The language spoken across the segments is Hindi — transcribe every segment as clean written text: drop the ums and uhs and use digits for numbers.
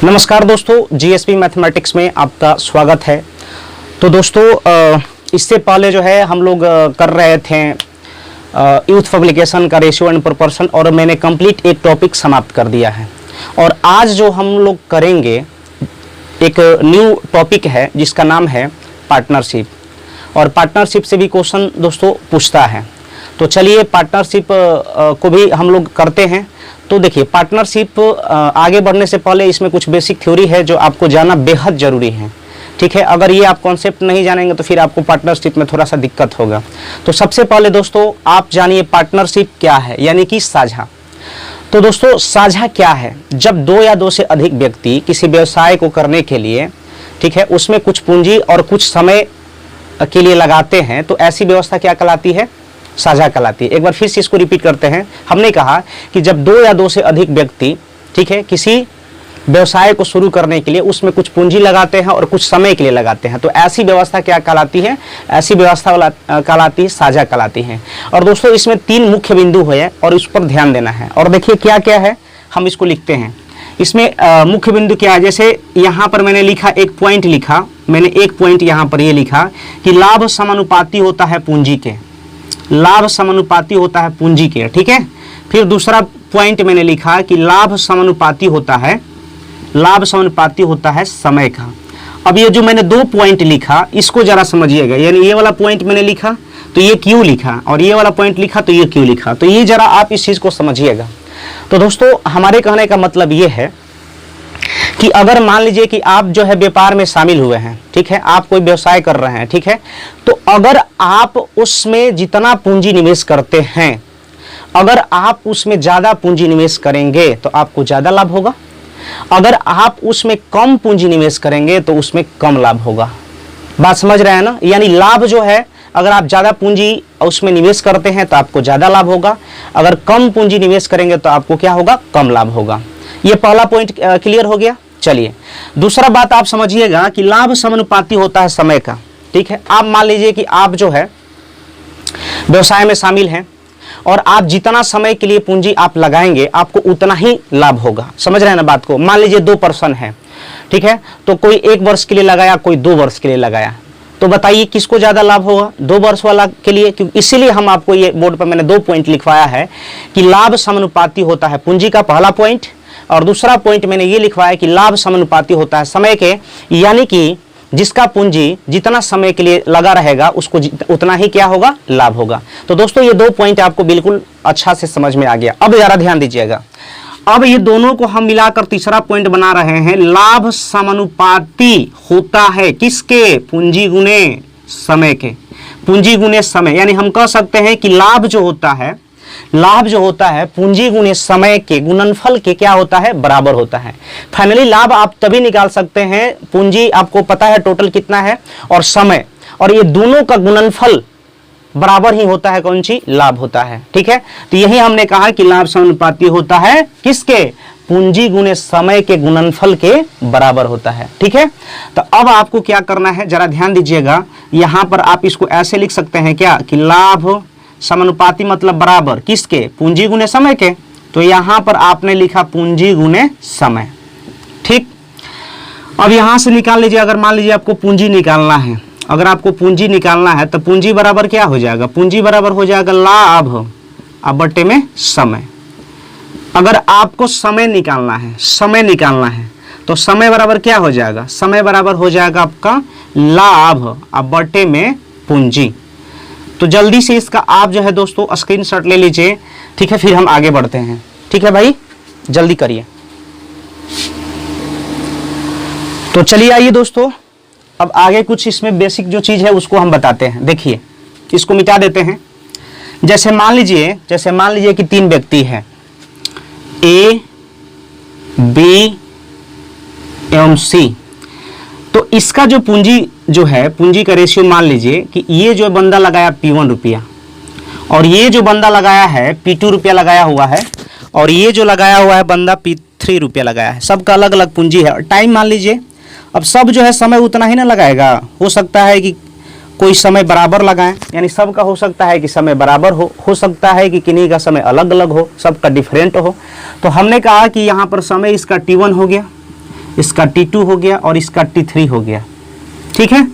नमस्कार दोस्तों, जीएसपी मैथमेटिक्स में आपका स्वागत है। तो दोस्तों इससे पहले जो है हम लोग कर रहे थे यूथ पब्लिकेशन का रेशियो एंड प्रोपोर्शन और मैंने कंप्लीट एक टॉपिक समाप्त कर दिया है। और आज जो हम लोग करेंगे एक न्यू टॉपिक है जिसका नाम है पार्टनरशिप। और पार्टनरशिप से भी क्वेश्चन दोस्तों पूछता है। तो चलिए पार्टनरशिप को भी हम लोग करते हैं। तो देखिए पार्टनरशिप आगे बढ़ने से पहले इसमें कुछ बेसिक थ्योरी है जो आपको जानना बेहद ज़रूरी है। ठीक है, अगर ये आप कॉन्सेप्ट नहीं जानेंगे तो फिर आपको पार्टनरशिप में थोड़ा सा दिक्कत होगा। तो सबसे पहले दोस्तों आप जानिए पार्टनरशिप क्या है, यानी कि साझा। तो दोस्तों साझा क्या है? जब दो या दो से अधिक व्यक्ति किसी व्यवसाय को करने के लिए, ठीक है, उसमें कुछ पूंजी और कुछ समय के लिए लगाते हैं तो ऐसी व्यवस्था क्या कहलाती है? साझा कहलाती है। एक बार फिर से इसको रिपीट करते हैं। हमने कहा कि जब दो या दो से अधिक व्यक्ति, ठीक है, किसी व्यवसाय को शुरू करने के लिए उसमें कुछ पूंजी लगाते हैं और कुछ समय के लिए लगाते हैं तो ऐसी व्यवस्था क्या कहलाती है? ऐसी व्यवस्था कहलाती है साझा कहलाती है। और दोस्तों इसमें तीन मुख्य बिंदु है और उस पर ध्यान देना है। और देखिए क्या क्या है, हम इसको लिखते हैं। इसमें मुख्य बिंदु क्या है? जैसे यहाँ पर मैंने लिखा, एक पॉइंट लिखा, मैंने एक पॉइंट यहाँ पर ये लिखा कि लाभ समानुपाती होता है पूंजी के। लाभ समानुपाती होता है पूंजी के, ठीक है। फिर दूसरा पॉइंट मैंने लिखा कि लाभ समानुपाती होता है, लाभ समानुपाती होता है समय का। अब ये जो मैंने दो पॉइंट लिखा इसको जरा समझिएगा। यानी ये वाला पॉइंट मैंने लिखा तो ये क्यों लिखा और ये वाला पॉइंट लिखा तो ये क्यों लिखा, तो ये जरा आप इस चीज को समझिएगा। तो दोस्तों हमारे कहने का मतलब ये है कि अगर मान लीजिए कि आप जो है व्यापार में शामिल हुए हैं, ठीक है, आप कोई व्यवसाय कर रहे हैं, ठीक है, तो अगर आप उसमें जितना पूंजी निवेश करते हैं, अगर आप उसमें ज्यादा पूंजी निवेश करेंगे तो आपको ज्यादा लाभ होगा। अगर आप उसमें कम पूंजी निवेश करेंगे तो उसमें कम लाभ होगा। बात समझ रहे हैं ना? यानी लाभ जो है, अगर आप ज्यादा पूंजी उसमें निवेश करते हैं तो आपको ज्यादा लाभ होगा, अगर कम पूंजी निवेश करेंगे तो आपको क्या होगा? कम लाभ होगा। ये पहला पॉइंट क्लियर हो गया। चलिए दूसरा बात आप समझिएगा कि लाभ समानुपाती होता है समय का। ठीक है, आप मान लीजिए कि आप जो है व्यवसाय में शामिल हैं और आप जितना समय के लिए पूंजी आप लगाएंगे आपको उतना ही लाभ होगा। समझ रहे हैं ना बात को? मान लीजिए दो पर्सन है, ठीक है, तो कोई 1 वर्ष के लिए लगाया, कोई 2 वर्ष के लिए लगाया, तो बताइए किसको ज्यादा लाभ होगा? 2 वर्ष वाला के लिए। क्योंकि इसीलिए हम आपको ये बोर्ड पर मैंने 2 पॉइंट लिखवाया है कि लाभ समानुपाती होता है पूंजी का, पहला पॉइंट, और दूसरा पॉइंट मैंने ये लिखवाया कि लाभ समानुपाती होता है समय के। यानी कि जिसका पूंजी जितना समय के लिए लगा रहेगा उसको उतना ही क्या होगा? लाभ होगा। तो दोस्तों ये 2 पॉइंट आपको बिल्कुल अच्छा से समझ में आ गया। अब जरा ध्यान दीजिएगा, अब ये दोनों को हम मिलाकर तीसरा पॉइंट बना रहे हैं। लाभ समानुपाती होता है किसके? पूंजी गुने समय के। पूंजी गुने समय, यानी हम कह सकते हैं कि लाभ जो होता है, लाभ जो होता है पूंजी गुने समय के गुणनफल के क्या होता है? बराबर होता है। फाइनली लाभ आप तभी निकाल सकते हैं, पूंजी आपको पता है टोटल कितना है और समय, और ये दोनों का गुणनफल बराबर ही होता है। कौन सी? लाभ होता है। ठीक है, तो यही हमने कहा कि लाभ समानुपाती होता है किसके? पूंजी गुने समय के गुणनफल के बराबर होता है। ठीक है, तो अब आपको क्या करना है जरा ध्यान दीजिएगा। यहां पर आप इसको ऐसे लिख सकते हैं क्या कि लाभ समानुपाती मतलब बराबर किसके? पूंजी गुने समय के। तो यहां पर आपने लिखा पूंजी गुने समय। ठीक, अब यहां से निकाल लीजिए। अगर मान लीजिए आपको पूंजी निकालना है, अगर आपको पूंजी निकालना है तो पूंजी बराबर क्या हो जाएगा? पूंजी बराबर हो जाएगा लाभ अब बट्टे में समय। अगर आपको समय निकालना है, समय निकालना है तो समय बराबर क्या हो जाएगा? समय बराबर हो जाएगा आपका लाभ अब बट्टे में पूंजी। तो जल्दी से इसका आप जो है दोस्तों स्क्रीनशॉट ले लीजिए। ठीक है, फिर हम आगे बढ़ते हैं। ठीक है भाई, जल्दी करिए। तो चलिए आइए दोस्तों, अब आगे कुछ इसमें बेसिक जो चीज है उसको हम बताते हैं। देखिए इसको मिटा देते हैं। जैसे मान लीजिए कि 3 व्यक्ति हैं, ए, बी एवं सी। तो इसका जो पूंजी जो है, पूंजी का रेशियो मान लीजिए कि ये जो बंदा लगाया P1 रुपया और ये जो बंदा लगाया है P2 रुपया लगाया हुआ है, और ये जो लगाया हुआ है बंदा P3 रुपया लगाया है। सबका अलग अलग पूंजी है। टाइम मान लीजिए, अब सब जो है समय उतना ही ना लगाएगा। हो सकता है कि कोई समय बराबर लगाएं, यानी सबका हो सकता है कि समय बराबर हो सकता है कि किन्हीं का समय अलग अलग हो, सबका डिफरेंट हो। तो हमने कहा कि यहाँ पर समय इसका T1 हो गया, इसका T2 हो गया और इसका T3 हो गया। ठीक है,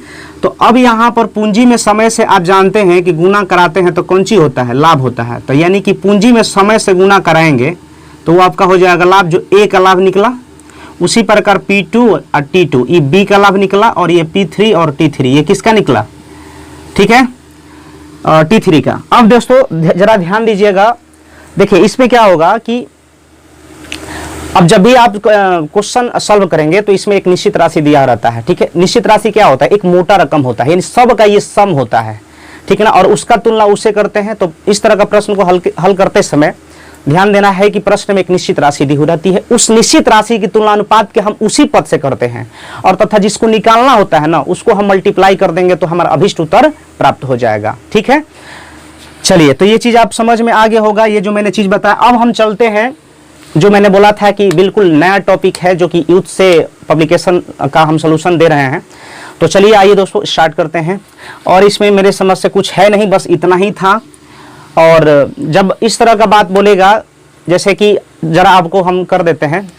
तो अब यहाँ पर पूंजी में समय से आप जानते हैं कि गुना कराते हैं तो कौन सी होता है, लाभ होता है। तो यानी कि पूंजी में समय से गुना कराएंगे तो वो आपका हो जाएगा लाभ, जो A का लाभ निकला। उसी प्रकार P2 और T2, ये B का लाभ निकला, और ये P3 और T3 ये किसका निकला, ठीक है, T3 का। अब दोस्तों जरा ध्यान दीजिएगा, देखिए इसमें क्या होगा कि अब जब भी आप क्वेश्चन सॉल्व करेंगे तो इसमें एक निश्चित राशि दिया रहता है। ठीक है, निश्चित राशि क्या होता है, एक मोटा रकम होता है, यानी सब का ये सम होता है। ठीक है ना, और उसका तुलना उससे करते हैं। तो इस तरह का प्रश्न को हल करते समय ध्यान देना है कि प्रश्न में एक निश्चित राशि दी हुई रहती है, उस निश्चित राशि की तुलना अनुपात के हम उसी पद से करते हैं, और तथा जिसको निकालना होता है ना उसको हम मल्टीप्लाई कर देंगे तो हमारा अभिष्ट उत्तर प्राप्त हो जाएगा। ठीक है, चलिए, तो ये चीज आप समझ में आगे होगा, ये जो मैंने चीज बताया। अब हम चलते हैं, जो मैंने बोला था कि बिल्कुल नया टॉपिक है जो कि यूथ से पब्लिकेशन का हम सोल्यूशन दे रहे हैं। तो चलिए आइए दोस्तों स्टार्ट करते हैं। और इसमें मेरे समझ से कुछ है नहीं, बस इतना ही था। और जब इस तरह का बात बोलेगा, जैसे कि जरा आपको हम कर देते हैं,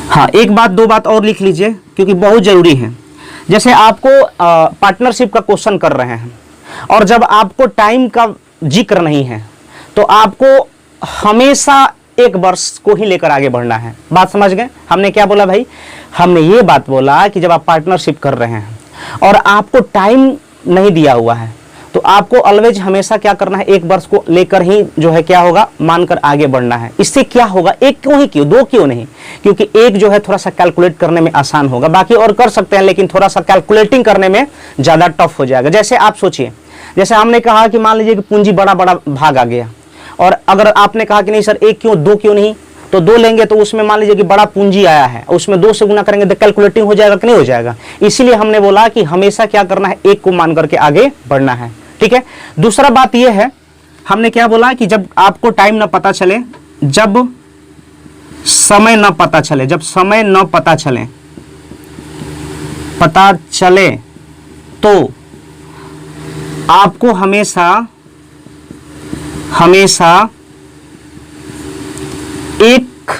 हाँ एक बात दो बात और लिख लीजिए क्योंकि बहुत जरूरी है। जैसे आपको पार्टनरशिप का क्वेश्चन कर रहे हैं और जब आपको टाइम का जिक्र नहीं है तो आपको हमेशा एक वर्ष को ही लेकर आगे बढ़ना है। बात समझ गए? हमने क्या बोला भाई, हमने ये बात बोला कि जब आप पार्टनरशिप कर रहे हैं और आपको टाइम नहीं दिया हुआ है तो आपको ऑलवेज हमेशा क्या करना है, एक वर्ष को लेकर ही जो है क्या होगा, मानकर आगे बढ़ना है। इससे क्या होगा, एक क्यों ही क्यों, दो क्यों नहीं, क्योंकि एक जो है थोड़ा सा कैलकुलेट करने में आसान होगा, बाकी और कर सकते हैं लेकिन थोड़ा सा कैलकुलेटिंग करने में ज्यादा टफ हो जाएगा। जैसे आप सोचिए, जैसे हमने कहा कि मान लीजिए कि पूंजी बड़ा बड़ा भाग आ गया, और अगर आपने कहा कि नहीं सर एक क्यों दो क्यों नहीं, तो दो लेंगे तो उसमें मान लीजिए कि बड़ा पूंजी आया है, उसमें दो से गुना करेंगे तो कैलकुलेटिंग हो जाएगा कि नहीं हो जाएगा। इसीलिए हमने बोला कि हमेशा क्या करना है, एक को मान करके आगे बढ़ना है। ठीक है, दूसरा बात यह है, हमने क्या बोला कि जब आपको टाइम ना पता चले, जब समय ना पता चले, जब समय ना पता चले तो आपको हमेशा एक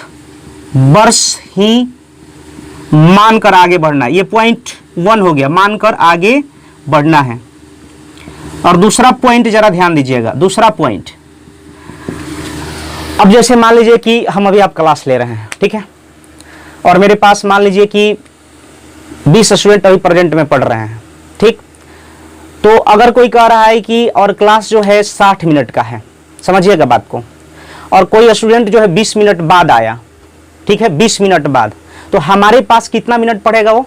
वर्ष ही मानकर आगे बढ़ना है। ये पॉइंट 1 हो गया, मानकर आगे बढ़ना है। और दूसरा पॉइंट जरा ध्यान दीजिएगा, दूसरा पॉइंट, अब जैसे मान लीजिए कि हम अभी आप क्लास ले रहे हैं, ठीक है, और मेरे पास मान लीजिए कि 20 स्टूडेंट अभी प्रेजेंट में पढ़ रहे हैं, ठीक, तो अगर कोई कह रहा है कि और क्लास जो है 60 मिनट का है, समझिएगा बात को, और कोई स्टूडेंट जो है 20 मिनट बाद आया, ठीक है, 20 मिनट बाद, तो हमारे पास कितना मिनट पड़ेगा, वो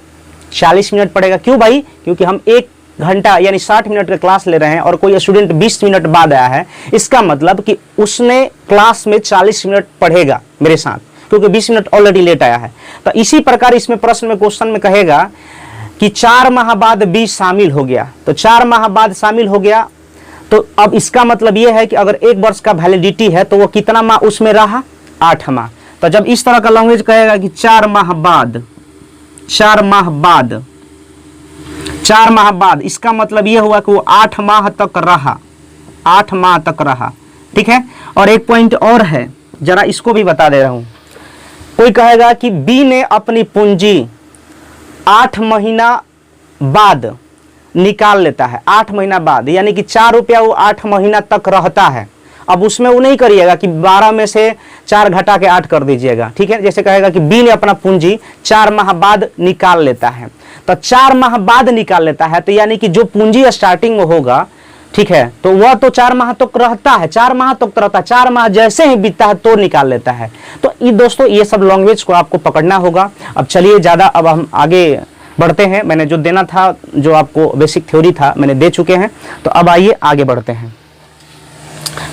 40 मिनट पड़ेगा। क्यों भाई, क्योंकि हम 1 घंटा यानी 60 मिनट का क्लास ले रहे हैं और कोई स्टूडेंट 20 मिनट बाद आया है, इसका मतलब कि उसने क्लास में 40 मिनट पढ़ेगा मेरे साथ, क्योंकि 20 मिनट ऑलरेडी लेट आया है। तो इसी प्रकार इसमें प्रश्न में क्वेश्चन में कहेगा कि 4 माह बाद 20 शामिल हो गया, तो 4 माह बाद शामिल हो गया, तो अब इसका मतलब यह है कि अगर 1 वर्ष का वैलिडिटी है तो वो कितना माह उसमें रहा, 8 माह। तो जब इस तरह का लैंग्वेज कहेगा कि 4 माह बाद, 4 माह बाद, 4 माह बाद, इसका मतलब यह हुआ कि वो 8 माह तक रहा, 8 माह तक रहा। ठीक है, और एक पॉइंट और है, जरा इसको भी बता दे रहा हूं। कोई कहेगा कि बी ने अपनी पूंजी 8 महीना बाद निकाल लेता है, 8 महीना बाद, यानी कि 4 रुपया वो 8 महीना तक रहता है। अब उसमें वो नहीं करिएगा कि 12 में से 4 घटा के 8 कर दीजिएगा। ठीक है, जैसे कहेगा कि बी ने अपना पूंजी 4 माह बाद निकाल लेता है, तो 4 माह बाद निकाल लेता है, तो यानी कि जो पूंजी स्टार्टिंग में होगा, ठीक है, तो वह तो 4 माह तक रहता है, 4 माह तक रहता है, 4 माह जैसे ही बीतता है तो निकाल लेता है। तो ये दोस्तों ये सब लैंग्वेज को आपको पकड़ना होगा। अब चलिए ज़्यादा अब हम आगे बढ़ते हैं। मैंने जो देना था, जो आपको बेसिक थ्योरी था मैंने दे चुके हैं, तो अब आइए आगे बढ़ते हैं।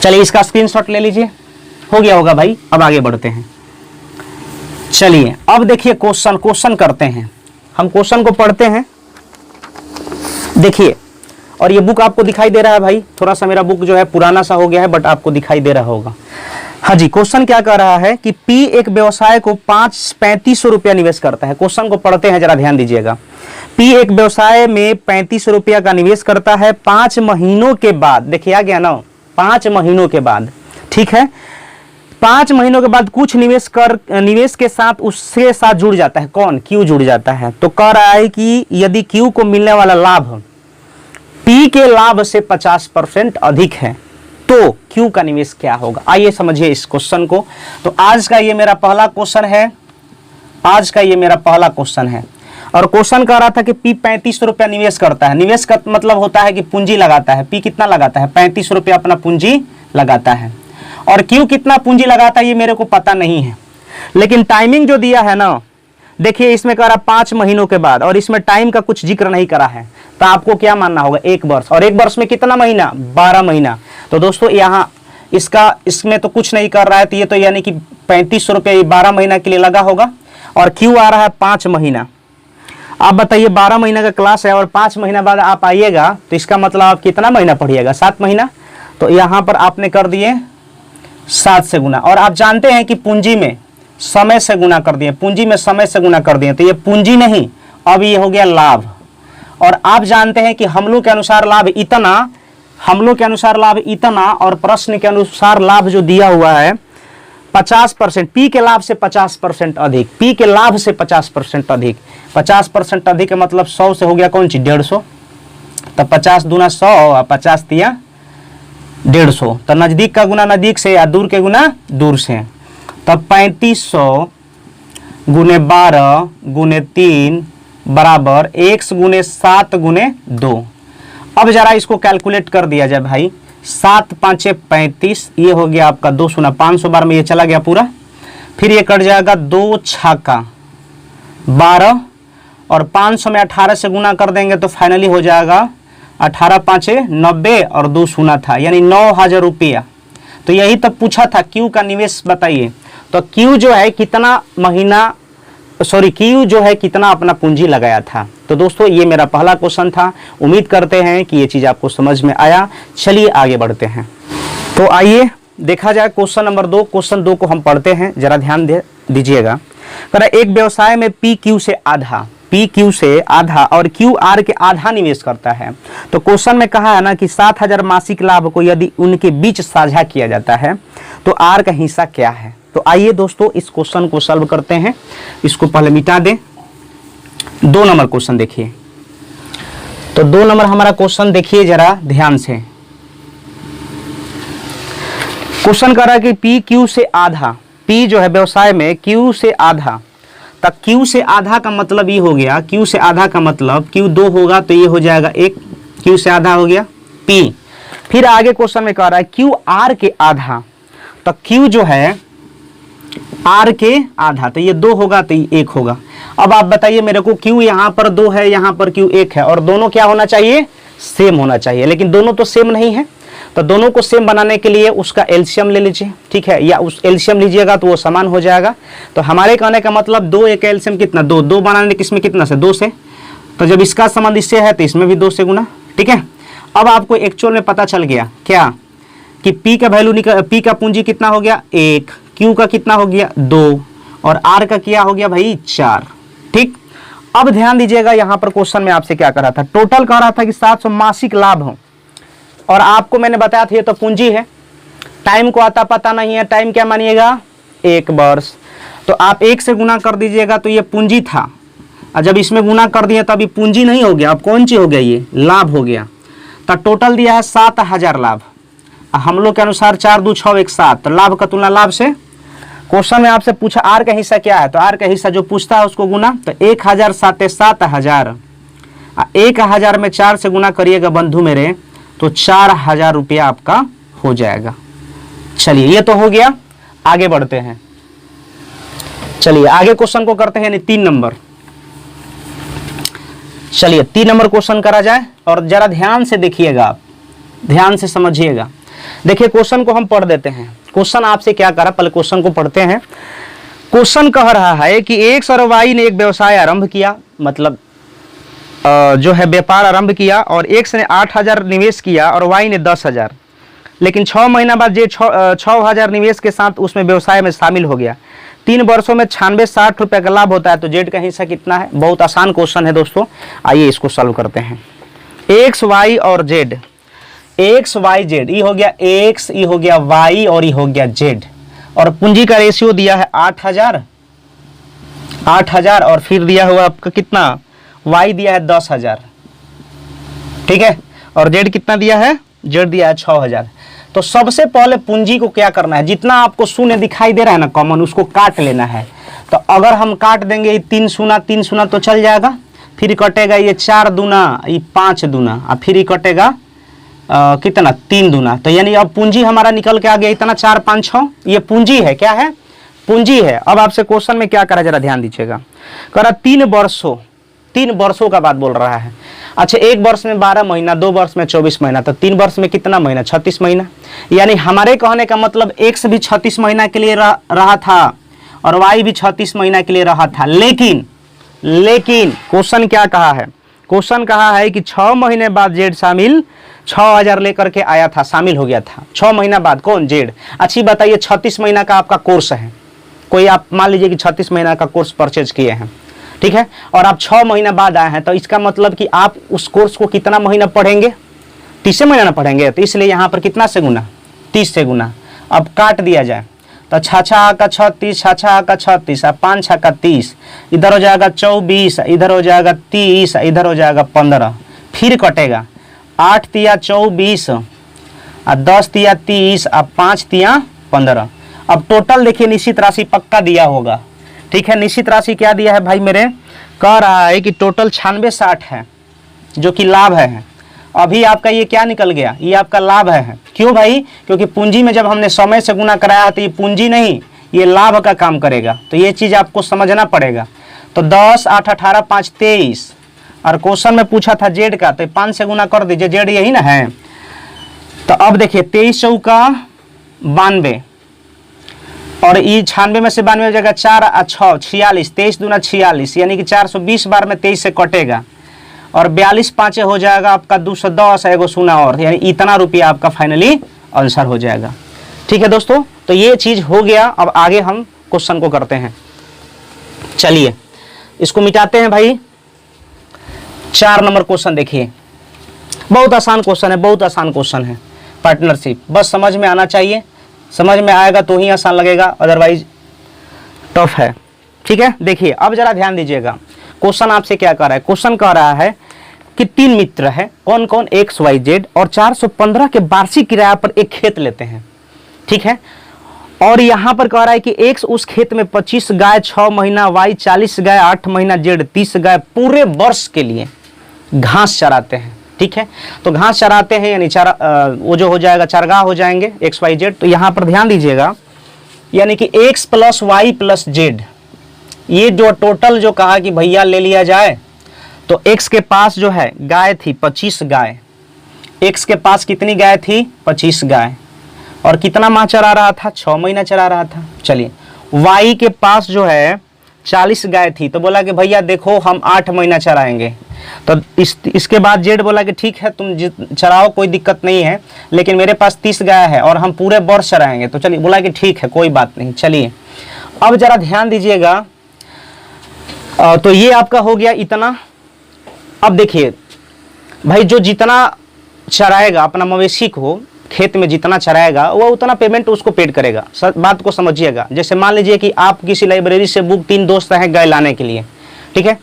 चलिए इसका स्क्रीनशॉट ले लीजिए, हो गया होगा भाई। अब आगे बढ़ते हैं, चलिए अब देखिए क्वेश्चन करते हैं। हम क्वेश्चन को पढ़ते हैं, देखिए, और ये बुक आपको दिखाई दे रहा है भाई, थोड़ा सा मेरा बुक जो है पुराना सा हो गया है बट आपको दिखाई दे रहा होगा। हाँ जी, क्वेश्चन क्या कह रहा है कि पी एक व्यवसाय को 3500 रुपया निवेश करता है। क्वेश्चन को पढ़ते हैं, जरा ध्यान दीजिएगा। पी एक व्यवसाय में 3500 रुपया का निवेश करता है, 5 महीनों के बाद, देखिए आ गया ना, 5 महीनों के बाद, ठीक है, 5 महीनों के बाद कुछ निवेश के साथ उसके साथ जुड़ जाता है। कौन? क्यू जुड़ जाता है। तो कह रहा है कि यदि क्यू को मिलने वाला लाभ पी के लाभ से 50% अधिक है तो क्यू का निवेश क्या होगा। आइए समझिए इस क्वेश्चन को। तो आज का ये मेरा पहला क्वेश्चन है और क्वेश्चन कह रहा था कि पी 35 रुपया निवेश करता है। निवेश का मतलब होता है कि पूंजी लगाता है। पी कितना लगाता है? 35 रुपया अपना पूंजी लगाता है। और क्यू कितना पूंजी लगाता है ये मेरे को पता नहीं है, लेकिन टाइमिंग जो दिया है ना, देखिए इसमें कह रहा 5 महीनों के बाद और इसमें टाइम का कुछ जिक्र नहीं करा है। तो आपको क्या मानना होगा? 1 वर्ष। और 1 वर्ष में कितना महीना? 12 महीना। तो दोस्तों यहाँ इसमें तो कुछ नहीं कर रहा है, तो ये तो यानी कि 35 रुपये 12 महीना के लिए लगा होगा। और क्यू आ रहा है 5 महीना। आप बताइए 12 महीना का क्लास है और 5 महीना बाद आप आइएगा तो इसका मतलब आप कितना महीना पढ़िएगा? 7 महीना। तो यहाँ पर आपने कर दिए 7 से गुना। और आप जानते हैं कि पूंजी में समय से गुना कर दिए, पूंजी में समय से गुना कर दिए, तो ये पूंजी नहीं, अब ये हो गया लाभ। और आप जानते हैं कि हम लोग के अनुसार लाभ इतना और प्रश्न के अनुसार लाभ जो दिया हुआ है 50%, पी के लाभ से 50% अधिक, पी के लाभ से 50% अधिक। 50% अधिक का मतलब 100 से हो गया कौन चीज? 150। तो 50 दूना 100 और 50 तिया 150। तो नजदीक का गुना नजदीक से या दूर के गुना दूर से। तब 3500 गुने 12 गुने 3 बराबर 1 गुने 7 गुने 2। अब जरा इसको कैलकुलेट कर दिया जाए भाई। 7 5 35, ये हो गया आपका 2 गुना 500 बार में ये चला गया पूरा। फिर ये कट जाएगा 2 छक्का 12 और 500 में 18 से गुना कर देंगे तो फाइनली हो जाएगा 18 5 90 और 2 शून्य था, यानी 9000 रुपया। तो यही तो पूछा था, क्यू का निवेश बताइए। तो क्यू जो है कितना अपना पूंजी लगाया था। तो दोस्तों ये मेरा पहला क्वेश्चन था। उम्मीद करते हैं कि ये चीज़ आपको समझ में आया। चलिए आगे बढ़ते हैं। तो आइए देखा जाए क्वेश्चन नंबर 2। क्वेश्चन 2 को हम पढ़ते हैं, जरा ध्यान दीजिएगा। एक व्यवसाय में पी क्यू से आधा और क्यू आर के आधा निवेश करता है। तो क्वेश्चन में कहा है ना कि 7000 मासिक लाभ को यदि उनके बीच साझा किया जाता है तो आर का हिस्सा क्या है। तो आइए दोस्तों इस क्वेश्चन को सॉल्व करते हैं। इसको पहले मिटा दें। 2 नंबर क्वेश्चन देखिए। तो 2 नंबर हमारा क्वेश्चन देखिए जरा ध्यान से। क्वेश्चन कर रहा है कि पी क्यू से आधा, पी जो है व्यवसाय में क्यू से आधा, तब क्यू से आधा का मतलब ये हो गया, क्यू से आधा का मतलब क्यू 2 होगा तो ये हो जाएगा 1, क्यू से आधा हो गया पी। फिर आगे क्वेश्चन में कह रहा है क्यू आर के आधा, तो क्यू जो है आर के आधा, तो ये 2 होगा तो ये 1 होगा। अब आप बताइए मेरे को, क्यू यहाँ पर 2 है, यहाँ पर क्यू 1 है और दोनों क्या होना चाहिए? सेम होना चाहिए। लेकिन दोनों तो सेम नहीं है, तो दोनों को सेम बनाने के लिए उसका एलसीएम ले लीजिए, ठीक है, या उस एलसीएम लीजिएगा तो वो समान हो जाएगा। तो हमारे कहने का मतलब 2 एक एलसीएम कितना? 2। 2 बनाने किसमें कितना से? 2 से। तो जब इसका संबंध इससे है तो इसमें भी 2 से गुना, ठीक है। अब आपको एक्चुअल में पता चल गया क्या कि पी का वैल्यू पी का पूंजी कितना हो गया? 1, क्यू का कितना हो गया? 2 और आर का क्या हो गया भाई? 4, ठीक। अब ध्यान दीजिएगा, यहाँ पर क्वेश्चन में आपसे क्या कर रहा था? टोटल कह रहा था कि 700 मासिक लाभ हो, और आपको मैंने बताया था ये तो पूंजी है, टाइम को आता पता नहीं है। टाइम क्या मानिएगा? 1 वर्ष। तो आप 1 से गुना कर दीजिएगा तो ये पूंजी था, और जब इसमें गुना कर दिए तब ये पूंजी नहीं हो गया, अब कौन सी हो गया? ये लाभ हो गया। तो टोटल दिया है 7000 लाभ। हम लोग के अनुसार 4 2 6 1 7, लाभ का तुलना लाभ से। क्वेश्चन में आपसे पूछा आर का हिस्सा क्या है, तो आर का हिस्सा जो पूछता है उसको गुना। तो 1000 7 7000, 1000 में 4 से गुना करिएगा बंधु मेरे, तो 4000 रुपया आपका हो जाएगा। चलिए ये तो हो गया, आगे बढ़ते हैं। चलिए आगे क्वेश्चन को करते हैं 3 नंबर। चलिए 3 नंबर क्वेश्चन करा जाए और जरा ध्यान से देखिएगा, आप ध्यान से समझिएगा। देखिए क्वेश्चन को हम पढ़ देते हैं। क्वेश्चन आपसे क्या करा, पहले क्वेश्चन को पढ़ते हैं। क्वेश्चन कह रहा है कि एक्स और वाई ने एक व्यवसाय आरंभ किया, मतलब जो है व्यापार आरंभ किया, और एक्स ने 8000 निवेश किया और वाई ने 10000। लेकिन 6 महीना बाद जे 6000 निवेश के साथ उसमें व्यवसाय में शामिल हो गया। 3 वर्षों में 96-60 रुपये का लाभ होता है, तो जेड का हिस्सा कितना है? बहुत आसान क्वेश्चन है दोस्तों, आइए इसको सॉल्व करते हैं। एक्स वाई और जेड, एक्स वाई जेड, ये हो गया एक्स, ये हो गया वाई और ये हो गया जेड। और पूंजी का रेशियो दिया है 8,000 8,000 और फिर दिया हुआ आपका कितना, वाई दिया है 10,000, ठीक है। और जेड कितना दिया है, जेड दिया है 6,000। तो सबसे पहले पूंजी को क्या करना है, जितना आपको शून्य दिखाई दे रहा है ना कॉमन, उसको काट लेना है। तो अगर हम काट देंगे 3 शून्य तो चल जाएगा, फिर कटेगा ये 4 दूना, ये 5 दूना, और फिर ये कटेगा कितना 3 दूना। तो यानी अब पूंजी हमारा निकल के आ गया इतना 4 5 6, ये पूंजी है, क्या है, पूंजी है। अब आपसे क्वेश्चन में क्या करा, जरा ध्यान दीजिएगा, करा 3 वर्षों का बात बोल रहा है। अच्छा, 1 वर्ष में 12 महीना, 2 वर्ष में 24 महीना, तो 3 वर्ष में कितना महीना, 36 महीना। यानी हमारे कहने का मतलब एक्स भी 36 महीना के लिए रहा था और वाई भी 36 महीना के लिए रहा था। लेकिन क्वेश्चन क्या कहा है, क्वेश्चन कहा है कि 6 महीने बाद जेड शामिल 6,000 लेकर के आया था, शामिल हो गया था 6 महीना बाद, कौन, जेड। अच्छी बताइए, 36 महीना का आपका कोर्स है, कोई आप मान लीजिए कि 36 महीना का कोर्स परचेज किए हैं, ठीक है, और आप 6 महीना बाद आए हैं, तो इसका मतलब कि आप उस कोर्स को कितना महीना पढ़ेंगे, 30 महीना ना पढ़ेंगे। तो इसलिए यहाँ पर कितना से गुना, 30 से गुना। अब काट दिया जाए तो 6 6 का 36, 6 6 का 36, 5 6 का 30, इधर हो जाएगा 24, इधर हो जाएगा 30, इधर हो जाएगा 15, फिर कटेगा 8 तिया 24, 10 तिया 30, 5 तिया 15। अब टोटल देखिए निश्चित राशि पक्का दिया होगा, ठीक है। निश्चित राशि क्या दिया है भाई मेरे, कह रहा है कि टोटल 9660 है, जो कि लाभ है। अभी आपका ये क्या निकल गया, ये आपका लाभ है। क्यों भाई, क्योंकि पूंजी में जब हमने समय से गुना कराया तो ये पूंजी नहीं, ये लाभ का काम करेगा। तो ये चीज़ आपको समझना पड़ेगा। तो 10 8 18 5 23, और क्वेश्चन में पूछा था जेड का, तो 5 से गुना कर दीजिए, जेड यही ना है। तो अब देखिए 23 चौका 92, और ये 96 में से 92 हो जाएगा 4 और 6 46, 23 दूना 46, यानी कि 420 बार में 23 से कटेगा, और 42 पाँचे हो जाएगा आपका 210, एगो शून्य और, यानी इतना रुपया आपका फाइनली आंसर हो जाएगा। ठीक है दोस्तों, तो ये चीज़ हो गया। अब आगे हम क्वेश्चन को करते हैं, चलिए इसको मिटाते हैं भाई। 4 नंबर क्वेश्चन देखिए, बहुत आसान क्वेश्चन है, बहुत आसान क्वेश्चन है। पार्टनरशिप बस समझ में आना चाहिए, समझ में आएगा तो ही आसान लगेगा, अदरवाइज टफ है। ठीक है, देखिए अब जरा ध्यान दीजिएगा, क्वेश्चन आपसे क्या कर रहा है। क्वेश्चन कह रहा है कि 3 मित्र है, कौन कौन, एक्स वाई जेड, और 415 के वार्षिक किराया पर एक खेत लेते हैं। ठीक है, और यहाँ पर कह रहा है कि एक्स उस खेत में 25 गाय 6 महीना, वाई 40 गाय 8 महीना, जेड 30 गाय पूरे वर्ष के लिए घास चराते हैं। ठीक है, तो घास चराते हैं यानी वो जो हो जाएगा चारगाह हो जाएंगे एक्स वाई जेड। तो यहाँ पर ध्यान दीजिएगा, यानी कि X plus Y plus Z, ये जो टोटल जो कहा कि भैया ले लिया जाए, तो एक्स के पास जो है गाय थी 25 गाय, एक्स के पास कितनी गाय थी 25 गाय, और कितना माह चरा रहा था 6 महीना चरा रहा था। चलिए वाई के पास जो है 40 गाय थी, तो बोला कि भैया देखो हम 8 महीना चराएंगे। तो इसके बाद जेड बोला कि ठीक है तुम चराओ, कोई दिक्कत नहीं है, लेकिन मेरे पास 30 गाय है और हम पूरे वर्ष चराएंगे। तो चलिए बोला कि ठीक है कोई बात नहीं। चलिए अब जरा ध्यान दीजिएगा, तो ये आपका हो गया इतना। अब देखिए भाई, जो जितना चराएगा अपना मवेशी को खेत में जितना चराएगा वो उतना पेमेंट उसको पेड करेगा। बात को समझिएगा, जैसे मान लीजिए कि आप किसी लाइब्रेरी से बुक 3 दोस्त हैं गाय लाने के लिए, ठीक है।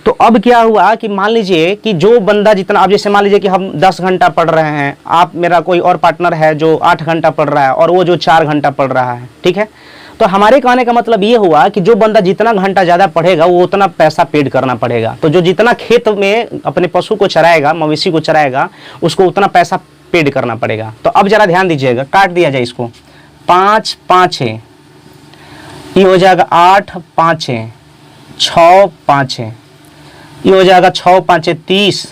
तो अब क्या हुआ कि मान लीजिए कि जो बंदा जितना, अब जैसे मान लीजिए कि हम 10 घंटा पढ़ रहे हैं, आप मेरा कोई और पार्टनर है जो 8 घंटा पढ़ रहा है, और वो जो 4 घंटा पढ़ रहा है, ठीक है। तो हमारे कहने का मतलब ये हुआ कि जो बंदा जितना घंटा ज़्यादा पढ़ेगा वो उतना पैसा पेड करना पड़ेगा। तो जो जितना खेत में अपने पशु को चराएगा, मवेशी को चराएगा, उसको उतना पैसा पेड करना पड़ेगा। तो अब जरा ध्यान दीजिएगा, काट दिया जाए इसको, 5 5 है, ये हो जाएगा 8 5 है, 6 5 है, ये हो जाएगा 6 5 30,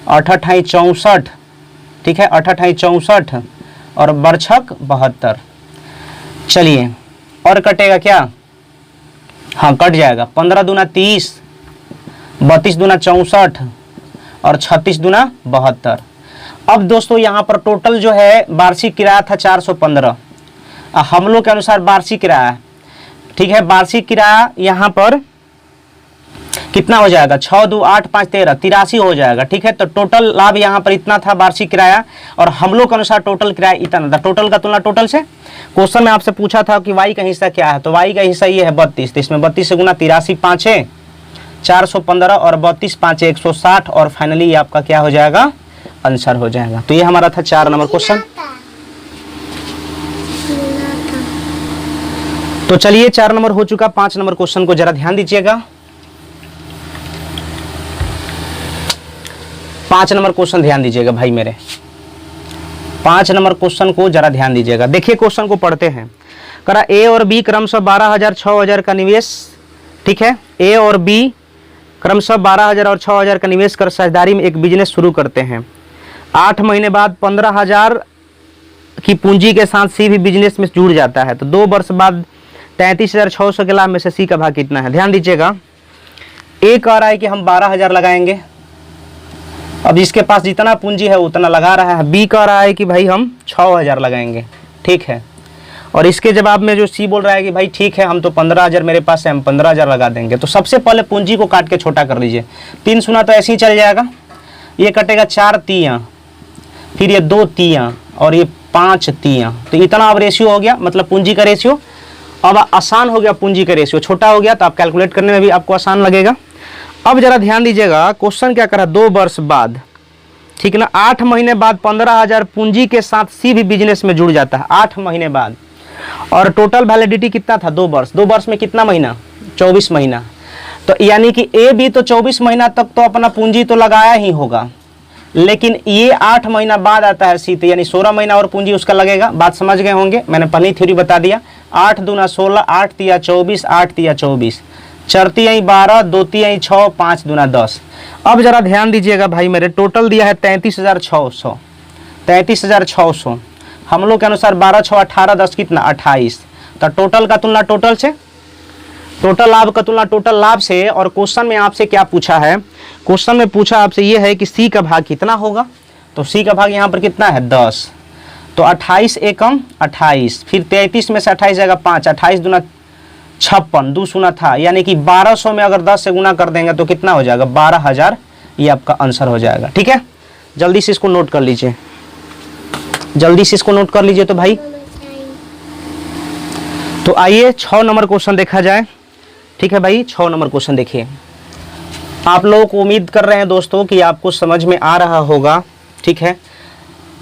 8 8 64, ठीक है, 8 8 64, और बरछक 72। चलिए और कटेगा क्या, हाँ कट जाएगा, 15 दूना 30, 32 दूना 64, और 36 दूना 72। अब दोस्तों यहाँ पर टोटल जो है वार्षिक किराया था 415, हम लोग के अनुसार वार्षिक किराया, ठीक है, वार्षिक किराया यहाँ पर कितना हो जाएगा, 6 2 8 5 13, 83 हो जाएगा। ठीक है, तो टोटल लाभ यहाँ पर इतना था वार्षिक किराया, और हम लोग के अनुसार टोटल किराया इतना था। टोटल का तुलना टोटल से, क्वेश्चन में आपसे पूछा था कि वाई का हिस्सा क्या है, तो वाई का हिस्सा ये है 32, तो इसमें 32 से गुना 83 5 है 415 और 32 5 है 160, और फाइनली ये आपका क्या हो जाएगा, आंसर हो जाएगा। तो ये हमारा था 4 नंबर क्वेश्चन। तो चलिए 4 नंबर हो चुका, 5 नंबर क्वेश्चन को जरा ध्यान दीजिएगा। 5 नंबर क्वेश्चन ध्यान दीजिएगा भाई मेरे, 5 नंबर क्वेश्चन को जरा ध्यान दीजिएगा। देखिए क्वेश्चन को पढ़ते हैं। करा ए और बी क्रमशः 12,000 6,000 का निवेश, ठीक है, ए और बी क्रमशः 12,000 और 6,000 का निवेश कर साझेदारी में एक बिजनेस शुरू करते हैं। 8 महीने बाद 15,000 की पूंजी के साथ सी भी बिजनेस में जुड़ जाता है, तो 2 वर्ष बाद 33,600 के लाभ में से सी का भाग कितना है। ध्यान दीजिएगा, ए कह रहा है कि हम 12,000 लगाएंगे, अब जिसके पास जितना पूंजी है उतना लगा रहा है। बी कह रहा है कि भाई हम 6,000 लगाएंगे, ठीक है, और इसके जवाब में जो सी बोल रहा है कि भाई ठीक है हम तो 15,000 मेरे पास है, हम 15,000 लगा देंगे। तो सबसे पहले पूंजी को काट के छोटा कर लीजिए। 3 सुना तो ऐसे ही चल जाएगा, ये कटेगा 4 तियां, फिर ये 2 तियां और ये 5 तियां, तो इतना अब रेशियो हो गया, मतलब पूंजी का रेशियो। अब आसान हो गया, पूंजी का रेशियो छोटा हो गया, तो आप कैलकुलेट करने में भी आपको आसान लगेगा। अब जरा ध्यान दीजिएगा, क्वेश्चन क्या करा, 2 वर्ष बाद, ठीक ना, 8 महीने बाद 15,000 पूंजी के साथ सी भी बिजनेस में जुड़ जाता है, 8 महीने बाद, और टोटल वैलिडिटी कितना था, 2 वर्ष। 2 वर्ष में कितना महीना, 24 महीना। तो यानी कि ए भी तो 24 महीना तक तो अपना पूंजी तो लगाया ही होगा, लेकिन ये 8 महीना बाद आता है सी, तो यानी 16 महीना और पूंजी उसका लगेगा। बात समझ गए होंगे, मैंने पहले थ्योरी बता दिया। 8 दूना 16, 8 तिया 24, 8 तिया 24, 4 तिया 12, 2 तिया 6, 5 दूना 10। अब जरा ध्यान दीजिएगा भाई मेरे, टोटल दिया है 33,600, 33,600। हम लोग के अनुसार 12 6 18 10 कितना 28, तो टोटल का तुलना टोटल से, टोटल लाभ का तुलना टोटल लाभ से। और क्वेश्चन में आपसे क्या पूछा है, क्वेश्चन में पूछा आपसे ये है कि सी का भाग कितना होगा, तो सी का भाग यहाँ पर कितना है 10, तो 28 एकम 28, फिर 33 में से 28 जाएगा 5, 28 दूना 56, 2 सुना था, यानी कि 1200 में अगर 10 से गुना कर देंगे तो कितना हो जाएगा 12,000, ये आपका आंसर हो जाएगा। ठीक है, जल्दी से इसको नोट कर लीजिए, जल्दी से इसको नोट कर लीजिए। तो भाई तो आइए 6 नंबर क्वेश्चन देखा जाए। ठीक है भाई, 6 नंबर क्वेश्चन देखिए। आप लोगों को उम्मीद कर रहे हैं दोस्तों कि आपको समझ में आ रहा होगा, ठीक है,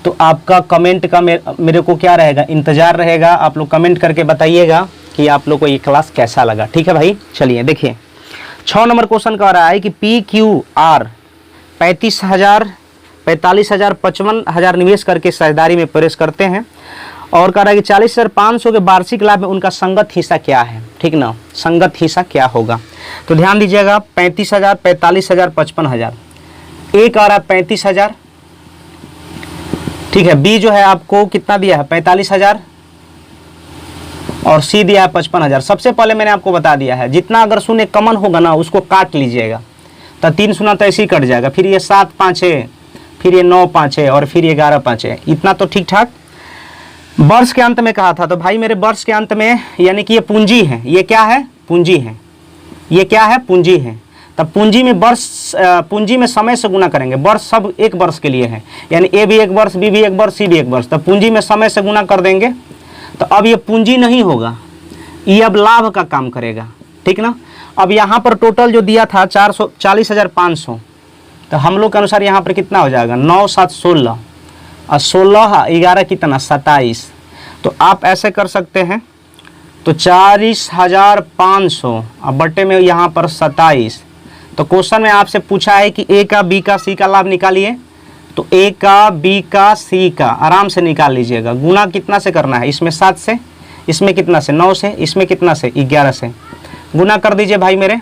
तो आपका कमेंट का मेरे को क्या रहेगा, इंतजार रहेगा। आप लोग कमेंट करके बताइएगा कि आप लोग को ये क्लास कैसा लगा। ठीक है भाई, चलिए देखिए 6 नंबर क्वेश्चन कह रहा है कि पी क्यू आर 45,000 55,000 निवेश करके साझेदारी में प्रवेश करते हैं, और कह रहा है कि 40,500 के वार्षिक लाभ में उनका संगत हिस्सा क्या है। ठीक ना, संगत हिस्सा क्या होगा, तो ध्यान दीजिएगा 35,000 45,000 55,000। ए कह रहा है 35,000, ठीक है, बी जो है आपको कितना दिया है 45,000, और सी दिया है 55,000। सबसे पहले मैंने आपको बता दिया है, जितना अगर शून्य कॉमन होगा ना उसको काट लीजिएगा, तो 3 शून्य तो ऐसे ही कट जाएगा, फिर ये 7 5 है, फिर ये 9 5 है, और फिर ये 11 5 है, इतना तो ठीक ठाक। वर्ष के अंत में कहा था, तो भाई मेरे वर्ष के अंत में यानी कि ये पूंजी है, ये क्या है पूंजी है, ये क्या है पूंजी है। तब पूंजी में वर्ष, पूंजी में समय से गुना करेंगे, वर्ष सब 1 वर्ष के लिए है, यानी ए भी 1 वर्ष, बी भी 1 वर्ष, सी भी 1 वर्ष, तब पूंजी में समय से गुना कर देंगे, तो अब ये पूंजी नहीं होगा, ये अब लाभ का काम करेगा। ठीक ना, अब यहाँ पर टोटल जो दिया था 40,500, तो हम लोग के अनुसार यहाँ पर कितना हो जाएगा 9 7 16, और 16 11 कितना 27। तो आप ऐसे कर सकते हैं, तो 40,500 अब बट्टे में यहाँ पर 27। तो क्वेश्चन में आपसे पूछा है कि ए का बी का सी का लाभ निकालिए, तो ए का बी का सी का आराम से निकाल लीजिएगा। गुना कितना से करना है, इसमें 7 से, इसमें कितना से 9 से, इसमें कितना से 11 से, गुना कर दीजिए भाई मेरे।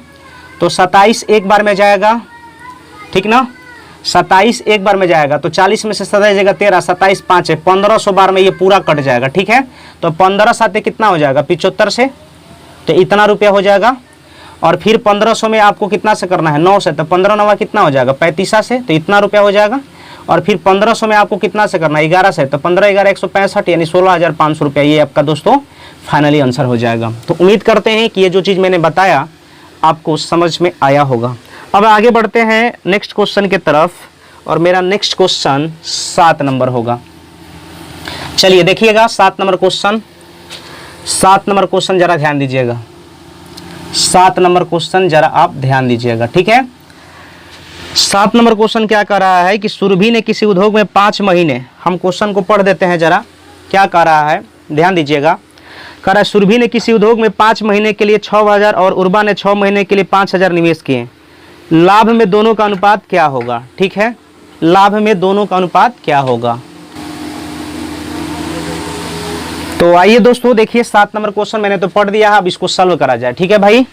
तो 27 एक बार में जाएगा, ठीक ना, 27 एक बार में जाएगा, तो 40 में से 27 जाएगा 13, 27 5 है, 1500 बार में ये पूरा कट जाएगा। ठीक है, तो 15 7 कितना हो जाएगा 75 से, तो इतना रुपया हो जाएगा। और फिर 1500 में आपको कितना से करना है 9 से, तो 15 9 कितना हो जाएगा 35 से, तो इतना रुपया हो जाएगा। और फिर 1500 में आपको कितना से करना है 11 से, तो 15 11 165, यानी 16,500 रुपया, ये आपका दोस्तों फाइनली आंसर हो जाएगा। तो उम्मीद करते हैं कि ये जो चीज़ मैंने बताया आपको समझ में आया होगा। अब आगे बढ़ते हैं नेक्स्ट क्वेश्चन की तरफ, और मेरा नेक्स्ट क्वेश्चन 7 नंबर होगा। चलिए देखिएगा 7 नंबर क्वेश्चन। 7 नंबर क्वेश्चन जरा ध्यान दीजिएगा। 7 नंबर क्वेश्चन जरा आप ध्यान दीजिएगा, ठीक है। 7 नंबर क्वेश्चन क्या कह रहा है कि सुरभि ने किसी उद्योग में 5 महीने, हम क्वेश्चन को पढ़ देते हैं जरा, क्या कह रहा है ध्यान दीजिएगा। कह रहा है सुरभि ने किसी उद्योग में 5 महीने के लिए 6,000 और उर्वा ने 6 महीने के लिए 5,000 निवेश किए, लाभ में दोनों का अनुपात क्या होगा, ठीक है। लाभ में दोनों का अनुपात क्या होगा। तो आइए दोस्तों देखिए 7 नंबर क्वेश्चन मैंने तो पढ़ दिया है, अब इसको सॉल्व करा जाए, ठीक है भाई।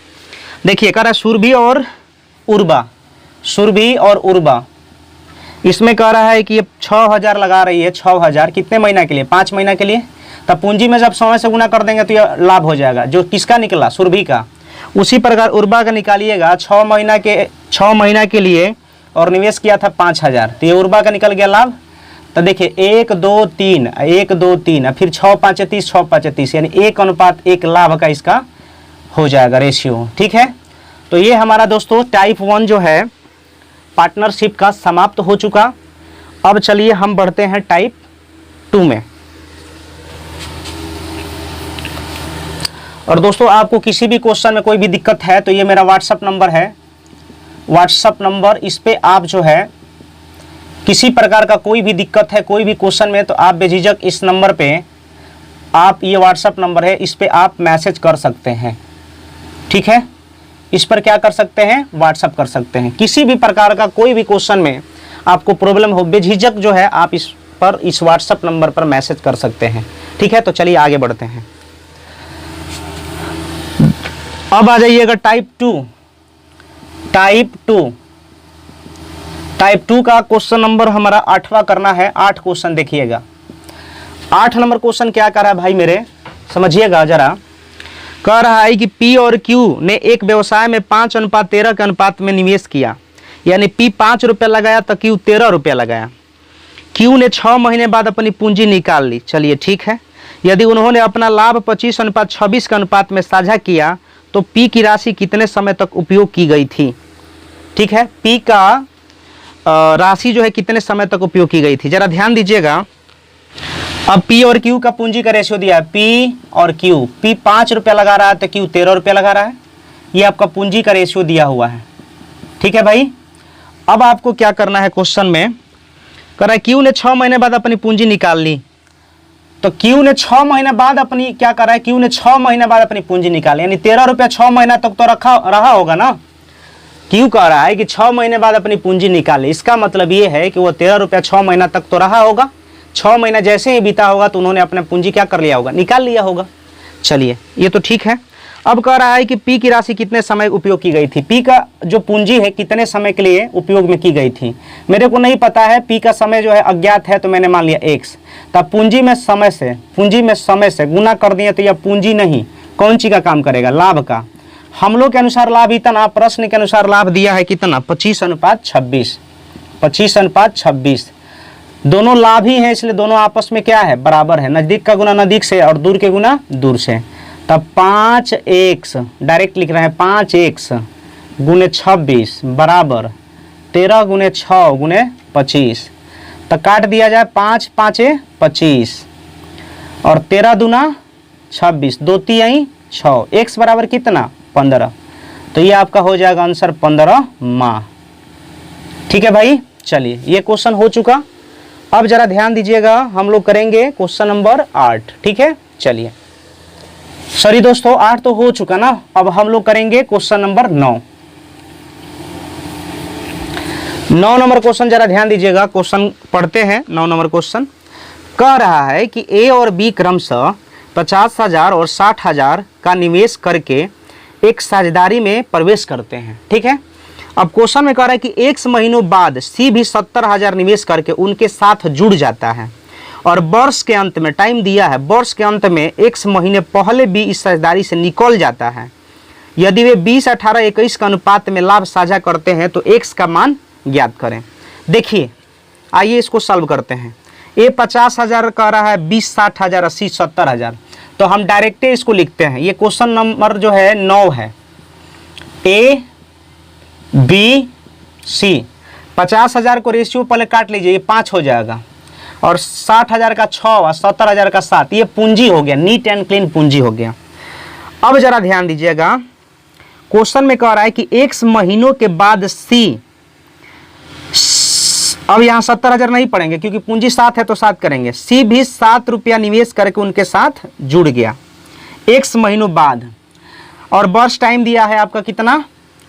देखिए कह रहा है सुरभि और उर्वा, सुरभि और उर्वा, इसमें कह रहा है कि ये 6,000 लगा रही है। 6,000 कितने महीना के लिए, 5 महीना के लिए। तब पूंजी में जब 100 से गुना कर देंगे तो ये लाभ हो जाएगा, जो किसका निकला, सुरभि का। उसी प्रकार उर्वा का निकालिएगा 6 महीना के लिए, और निवेश किया था 5,000, तो ये उर्वा का निकल गया लाभ। तो देखिए 1 2 3 1 2 3 फिर 6 5 30 6 5 30, यानी 1:1 लाभ का इसका हो जाएगा रेशियो, ठीक है। तो ये हमारा दोस्तों टाइप 1 जो है पार्टनरशिप का समाप्त हो चुका। अब चलिए हम बढ़ते हैं टाइप 2 में। और दोस्तों आपको किसी भी क्वेश्चन में कोई भी दिक्कत है तो ये मेरा व्हाट्सअप नंबर है, व्हाट्सअप नंबर, इस पे आप जो है किसी प्रकार का कोई भी दिक्कत है कोई भी क्वेश्चन में, तो आप बेझिझक इस नंबर पे आप, ये व्हाट्सअप नंबर है, इस पे आप मैसेज कर सकते हैं, ठीक है। इस पर क्या कर सकते हैं, व्हाट्सअप कर सकते हैं। किसी भी प्रकार का कोई भी क्वेश्चन में आपको प्रॉब्लम हो, बेझिझक जो है आप इस पर, इस व्हाट्सअप नंबर पर मैसेज कर सकते हैं, ठीक है। तो चलिए आगे बढ़ते हैं। अब आ जाइएगा टाइप 2। टाइप 2 का क्वेश्चन नंबर हमारा 8वां करना है। 8 क्वेश्चन देखिएगा। 8 नंबर क्वेश्चन क्या कर रहा है भाई मेरे, समझिएगा जरा। कह रहा है कि P और Q ने एक व्यवसाय में 5:13 के अनुपात में निवेश किया, यानी P 5 रुपये लगाया तो Q 13 रुपये लगाया। Q ने 6 महीने बाद अपनी पूंजी निकाल ली, चलिए ठीक है। यदि उन्होंने अपना लाभ 25:26 के अनुपात में साझा किया तो P की राशि कितने समय तक उपयोग की गई थी, ठीक है। P का राशि जो है कितने समय तक उपयोग की गई थी, जरा ध्यान दीजिएगा। अब P और Q का पूंजी का रेशियो दिया है, P और Q। P 5 रुपया लगा रहा है तो Q 13 रुपया लगा रहा है, ये आपका पूंजी का रेशियो दिया हुआ है, ठीक है भाई। अब आपको क्या करना है, क्वेश्चन में कह रहा है Q ने 6 महीने बाद अपनी पूंजी निकाल ली, तो Q ने 6 महीने बाद अपनी, क्या कर रहा है, Q ने 6 महीने बाद अपनी पूंजी निकाली, यानी 13 रुपया 6 महीना तक तो रहा होगा ना। Q कह रहा है कि 6 महीने बाद अपनी पूंजी निकाले, इसका मतलब ये है कि वो 13 रुपया 6 महीना तक तो रहा होगा। 6 महीना जैसे ही बीता होगा तो उन्होंने अपना पूंजी क्या कर लिया होगा, निकाल लिया होगा। चलिए ये तो ठीक है। अब कह रहा है कि P की राशि कितने समय उपयोग की गई थी, P का जो पूंजी है कितने समय के लिए उपयोग में की गई थी। मेरे को नहीं पता है, P का समय जो है अज्ञात है, तो मैंने मान लिया x। तब पूंजी में समय से गुना कर दिए तो यह पूंजी नहीं, कौन सी का काम करेगा, लाभ का। हम लोग के अनुसार लाभ इतना, प्रश्न के अनुसार लाभ दिया है कितना, 25:26। 25:26 दोनों लाभ ही हैं, इसलिए दोनों आपस में क्या है, बराबर है। नज़दीक का गुना नज़दीक से और दूर के गुना दूर से। तब 5x डायरेक्ट लिख रहे हैं, 5x गुने 26 बराबर 13 गुने 6 गुने 25। तो काट दिया जाए, 5 5 25 और 13 दूना 26, 2 3 6, x बराबर कितना, 15। तो ये आपका हो जाएगा आंसर 15 माह, ठीक है भाई। चलिए ये क्वेश्चन हो चुका। अब जरा ध्यान दीजिएगा, हम लोग करेंगे क्वेश्चन नंबर 8, ठीक है। चलिए सॉरी दोस्तों 8 तो हो चुका ना, अब हम लोग करेंगे क्वेश्चन नंबर 9। 9 नंबर क्वेश्चन जरा ध्यान दीजिएगा, क्वेश्चन पढ़ते हैं। 9 नंबर क्वेश्चन कह रहा है कि A और B क्रमशः 50,000 और 60,000 का निवेश करके एक साझेदारी में प्रवेश करते हैं, ठीक है। अब क्वेश्चन में कह रहा है कि X महीनों बाद C भी 70,000 निवेश करके उनके साथ जुड़ जाता है, और वर्ष के अंत में टाइम दिया है, वर्ष के अंत में X महीने पहले भी इस साझेदारी से निकल जाता है। यदि वे 20, 18, 21 का अनुपात में लाभ साझा करते हैं तो X का मान ज्ञात करें। देखिए आइए इसको सॉल्व करते हैं। A 50,000 कह रहा है, 20 60,000, 80 70,000, तो हम डायरेक्ट इसको लिखते हैं। ये क्वेश्चन नंबर जो है 9 है। A B सी 50,000 को रेशियो पहले काट लीजिए, ये 5 हो जाएगा और 60,000 का 6 और 70,000 का 7, ये पूंजी हो गया, नीट एंड क्लीन पूंजी हो गया। अब जरा ध्यान दीजिएगा, क्वेश्चन में कह रहा है कि x महीनों के बाद सी, अब यहाँ 70,000 नहीं पढ़ेंगे क्योंकि पूंजी 7 है तो 7 करेंगे, सी भी 7 रुपया निवेश करके उनके साथ जुड़ गया x महीनों बाद, और वर्ष टाइम दिया है आपका कितना,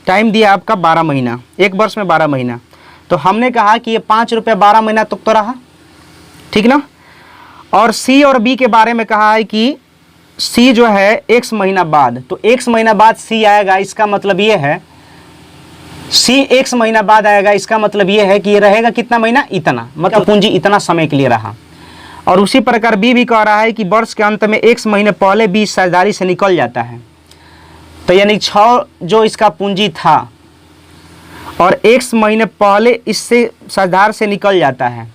टाइम दिया है आपका 12 महीना, एक वर्ष में 12 महीना। तो हमने कहा कि ये 5 रुपया 12 महीना तक तो रहा, ठीक ना। और सी और बी के बारे में कहा है कि सी जो है x महीना बाद, तो x महीना बाद सी आएगा, इसका मतलब ये है सी x महीना बाद आएगा, इसका मतलब ये है कि ये रहेगा कितना महीना, इतना, मतलब पूंजी इतना समय के लिए रहा। और उसी प्रकार बी भी कह रहा है कि वर्ष के अंत में x महीने पहले बी साझेदारी से निकल जाता है, तो यानी 6 जो इसका पूंजी था और x महीने पहले इससे साझेदार से निकल जाता है,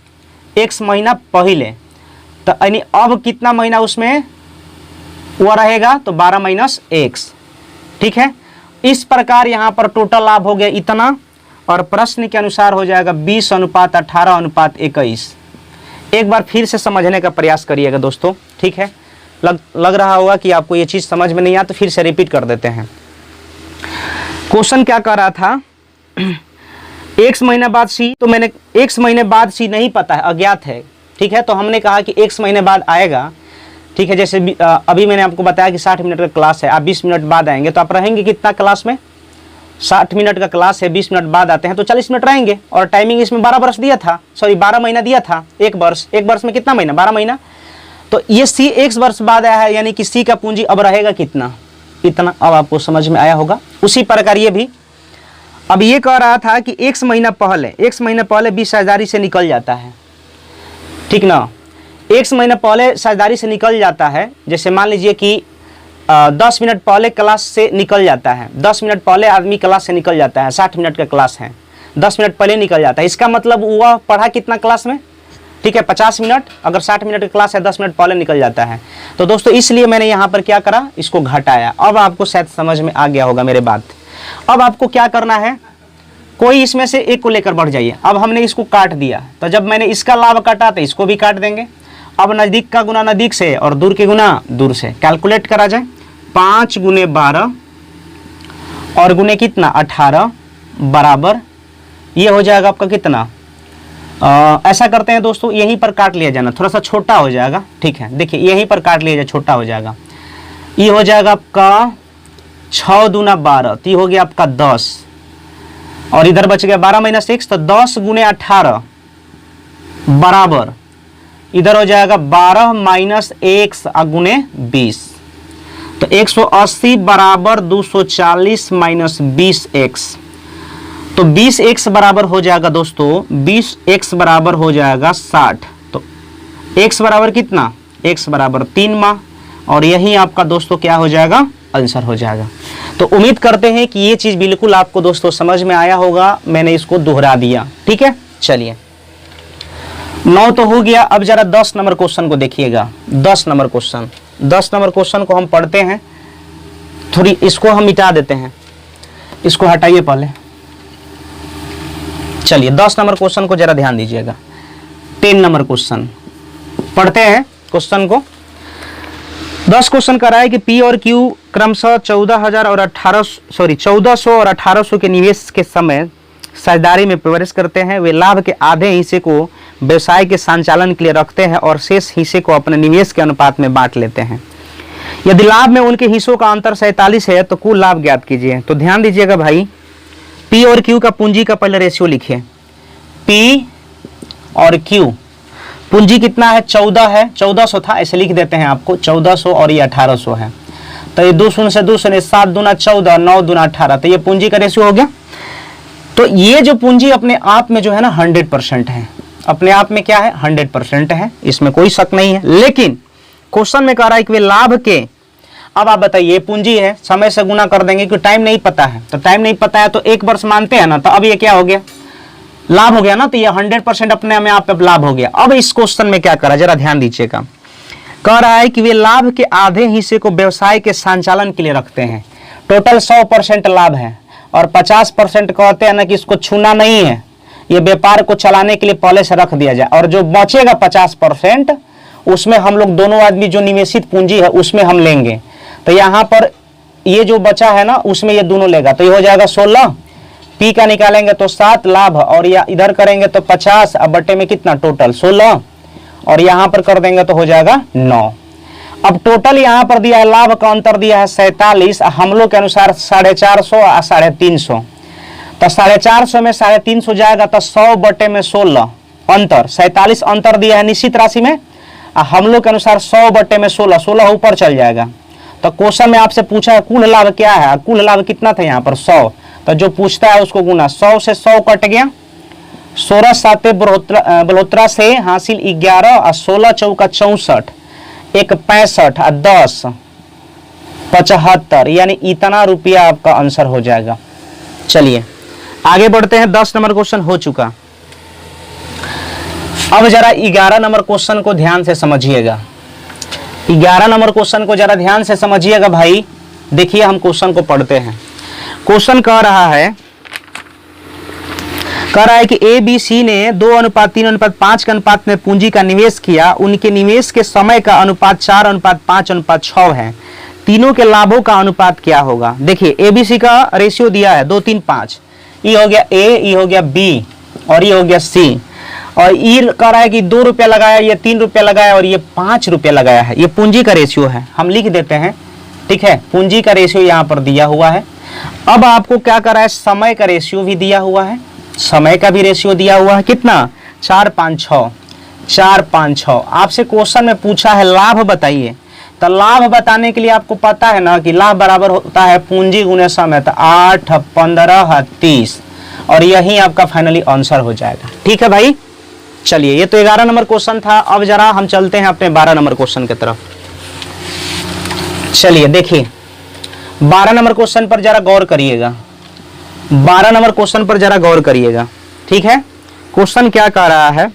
x महीना पहले, तो यानी अब कितना महीना उसमें वो रहेगा, तो 12 माइनस x, ठीक है। इस प्रकार यहाँ पर टोटल लाभ हो गया इतना, और प्रश्न के अनुसार हो जाएगा 20:18:21। एक बार फिर से समझने का प्रयास करिएगा दोस्तों, ठीक है। लग रहा होगा कि आपको ये चीज़ समझ में नहीं आ, तो फिर से रिपीट कर देते हैं। क्वेश्चन क्या कर रहा था, x महीने बाद सी, तो मैंने x महीने बाद सी नहीं पता है, अज्ञात है, ठीक है। तो हमने कहा कि x महीने बाद आएगा, ठीक है। जैसे अभी मैंने आपको बताया कि 60 मिनट का क्लास है, आप 20 मिनट बाद आएंगे तो आप रहेंगे कितना क्लास में, 60 मिनट का क्लास है, 20 मिनट बाद आते हैं तो 40 मिनट रहेंगे, और टाइमिंग इसमें 12 वर्ष दिया था, सॉरी 12 महीना दिया था, एक वर्ष में कितना महीना, 12 महीना। तो ये सी x वर्ष बाद आया है, यानी कि सी का पूंजी अब रहेगा कितना, इतना। अब आपको समझ में आया होगा। उसी प्रकार ये भी, अब ये कह रहा था कि x महीना पहले 20 साझेदारी से निकल जाता है, ठीक ना। x महीना पहले साझेदारी से निकल जाता है, जैसे मान लीजिए कि 10 मिनट पहले क्लास से निकल जाता है, 10 मिनट पहले आदमी क्लास से निकल जाता है, 60 मिनट का क्लास है, 10 मिनट पहले निकल जाता है, इसका मतलब वह पढ़ा कितना क्लास में, ठीक है, 50 मिनट। अगर 60 मिनट का क्लास है, 10 मिनट पहले निकल जाता है। तो दोस्तों इसलिए मैंने यहाँ पर क्या करा, इसको घटाया। अब आपको शायद समझ में आ गया होगा मेरे बात। अब आपको क्या करना है, कोई इसमें से एक को लेकर बढ़ जाइए। अब हमने इसको काट दिया, तो जब मैंने इसका लाभ काटा तो इसको भी काट देंगे। अब नज़दीक का गुना नज़दीक से और दूर के गुना दूर से, कैलकुलेट करा जाए, 5 गुने 12 और गुने कितना 18 बराबर, ये हो जाएगा आपका कितना, ऐसा करते हैं दोस्तों, यहीं पर काट लिया जाना, थोड़ा सा छोटा हो जाएगा, ठीक है। देखिए यहीं पर काट लिया जाए, छोटा हो जाएगा, ये हो जाएगा आपका 6 दूना 12, तो ये हो गया आपका 10, और इधर बच गया 12 माइनस x, तो 10 गुने 18 बराबर, इधर हो जाएगा 12 माइनस x गुने 20, तो 180 बराबर 240 माइनस 20x, तो 20x बराबर हो जाएगा दोस्तों, 20x बराबर हो जाएगा 60। तो x बराबर कितना, x बराबर 3 माह, और यही आपका दोस्तों क्या हो जाएगा, आंसर हो जाएगा। तो उम्मीद करते हैं कि ये चीज़ बिल्कुल आपको दोस्तों समझ में आया होगा, मैंने इसको दोहरा दिया, ठीक है। चलिए 9 तो हो गया। अब जरा 10 नंबर क्वेश्चन को देखिएगा। 10 नंबर क्वेश्चन को हम पढ़ते हैं, थोड़ी इसको हम मिटा देते हैं, इसको हटाइए पहले। चलिए 10 नंबर क्वेश्चन को जरा ध्यान दीजिएगा। 10 नंबर क्वेश्चन पढ़ते हैं। क्वेश्चन को 10 क्वेश्चन कर रहा है कि पी और क्यू क्रमशः 14,000 और 1400 और 1800 के निवेश के समय साझेदारी में प्रवेश करते हैं। वे लाभ के आधे हिस्से को व्यवसाय के संचालन के लिए रखते हैं और शेष हिस्से को अपने निवेश के अनुपात में बांट लेते हैं। यदि लाभ में उनके हिस्सों का अंतर 47 है तो कुल लाभ ज्ञात कीजिए। तो ध्यान दीजिएगा भाई, पी और क्यू का पूंजी का पहले रेशियो लिखिए। पी और क्यू पूंजी कितना है, 14 है, 1400 था, ऐसे लिख देते हैं आपको, 1400 और ये 1800 है। तो ये 2 शून्य से 2 शून्य, 7 दूना 14, 9 दूना 18, तो ये पूंजी का रेशियो हो गया। तो ये जो पूंजी अपने आप में जो है ना 100% है, अपने आप में क्या है 100% है, इसमें कोई शक नहीं है। लेकिन क्वेश्चन में कह रहा है कि वे लाभ के, अब आप बताइए पूंजी है, समय से गुना कर देंगे क्योंकि टाइम नहीं पता है, तो टाइम नहीं पता है तो 1 वर्ष मानते हैं ना, तो अब ये क्या हो गया, लाभ हो गया ना, तो ये 100% अपने में आप लाभ हो गया। अब इस क्वेश्चन में क्या करा, जरा ध्यान दीजिएगा। कह रहा है कि वे लाभ के आधे हिस्से को व्यवसाय के संचालन के लिए रखते हैं। टोटल 100% लाभ है और 50% कहते हैं ना कि इसको छूना नहीं है, ये व्यापार को चलाने के लिए पहले से रख दिया जाए, और जो बचेगा 50% उसमें हम लोग दोनों आदमी जो निवेशित पूंजी है उसमें हम लेंगे। तो यहाँ पर ये जो बचा है ना उसमें ये दोनों लेगा, तो ये हो जाएगा 16, पी का निकालेंगे तो 7 लाभ, और या इधर करेंगे तो 50, अब बटे में कितना टोटल 16, और यहाँ पर कर देंगे तो हो जाएगा 9। अब टोटल यहाँ पर दिया है, लाभ का अंतर दिया है 47, हम लोग के अनुसार 450 और 350, तो 450 में 350 जाएगा तो 100 बटे में 16 अंतर, 47 अंतर दिया है निश्चित राशि में, हम लोग के अनुसार 100 बटे में 16, 16 ऊपर चल जाएगा। तो क्वेश्चन में आपसे पूछा है कुल लाभ क्या है, कुल लाभ कितना था यहाँ पर 100, तो जो पूछता है उसको गुना, 100 से 100 कट गया, 16 साते बलोत्रा से हासिल 11 और 16 चौका 64, 1 65 और 10 75, यानी इतना रुपया आपका आंसर हो जाएगा। चलिए आगे बढ़ते हैं, 10 नंबर क्वेश्चन हो चुका। अब जरा 11 नंबर क्वेश्चन को ध्यान से समझिएगा, 11 नंबर क्वेश्चन को जरा ध्यान से समझिएगा भाई। देखिए हम क्वेश्चन को पढ़ते हैं। क्वेश्चन कह रहा है कि ए बी सी ने 2:3:5 के अनुपात में पूंजी का निवेश किया, उनके निवेश के समय का अनुपात 4:5:6 है, तीनों के लाभों का अनुपात क्या होगा। देखिए ए बी सी का रेशियो दिया है 2 3 5, ये हो गया ए, ये हो गया बी और ये हो गया सी, और ई कह रहा है कि 2 रुपया लगाया, ये 3 रुपया लगाया और ये 5 रुपया लगाया है। ये पूंजी का रेशियो है, हम लिख देते हैं, ठीक है, पूंजी का रेशियो यहाँ पर दिया हुआ है। अब आपको क्या कर रहा है, समय का रेशियो भी दिया हुआ है, समय का भी रेशियो दिया हुआ है, कितना 4 5 6, 4 5 6। आपसे क्वेश्चन में पूछा है लाभ बताइए, तो लाभ बताने के लिए आपको पता है ना कि लाभ बराबर होता है पूंजी गुने समय, तो 8 15 30, और यही आपका फाइनली आंसर हो जाएगा। ठीक है भाई, चलिए ये तो 11 नंबर क्वेश्चन था। अब जरा हम चलते हैं अपने 12 नंबर क्वेश्चन की तरफ। चलिए देखिए 12 नंबर क्वेश्चन पर जरा गौर करिएगा, 12 नंबर क्वेश्चन पर जरा गौर करिएगा, ठीक है। क्वेश्चन क्या कह रहा है,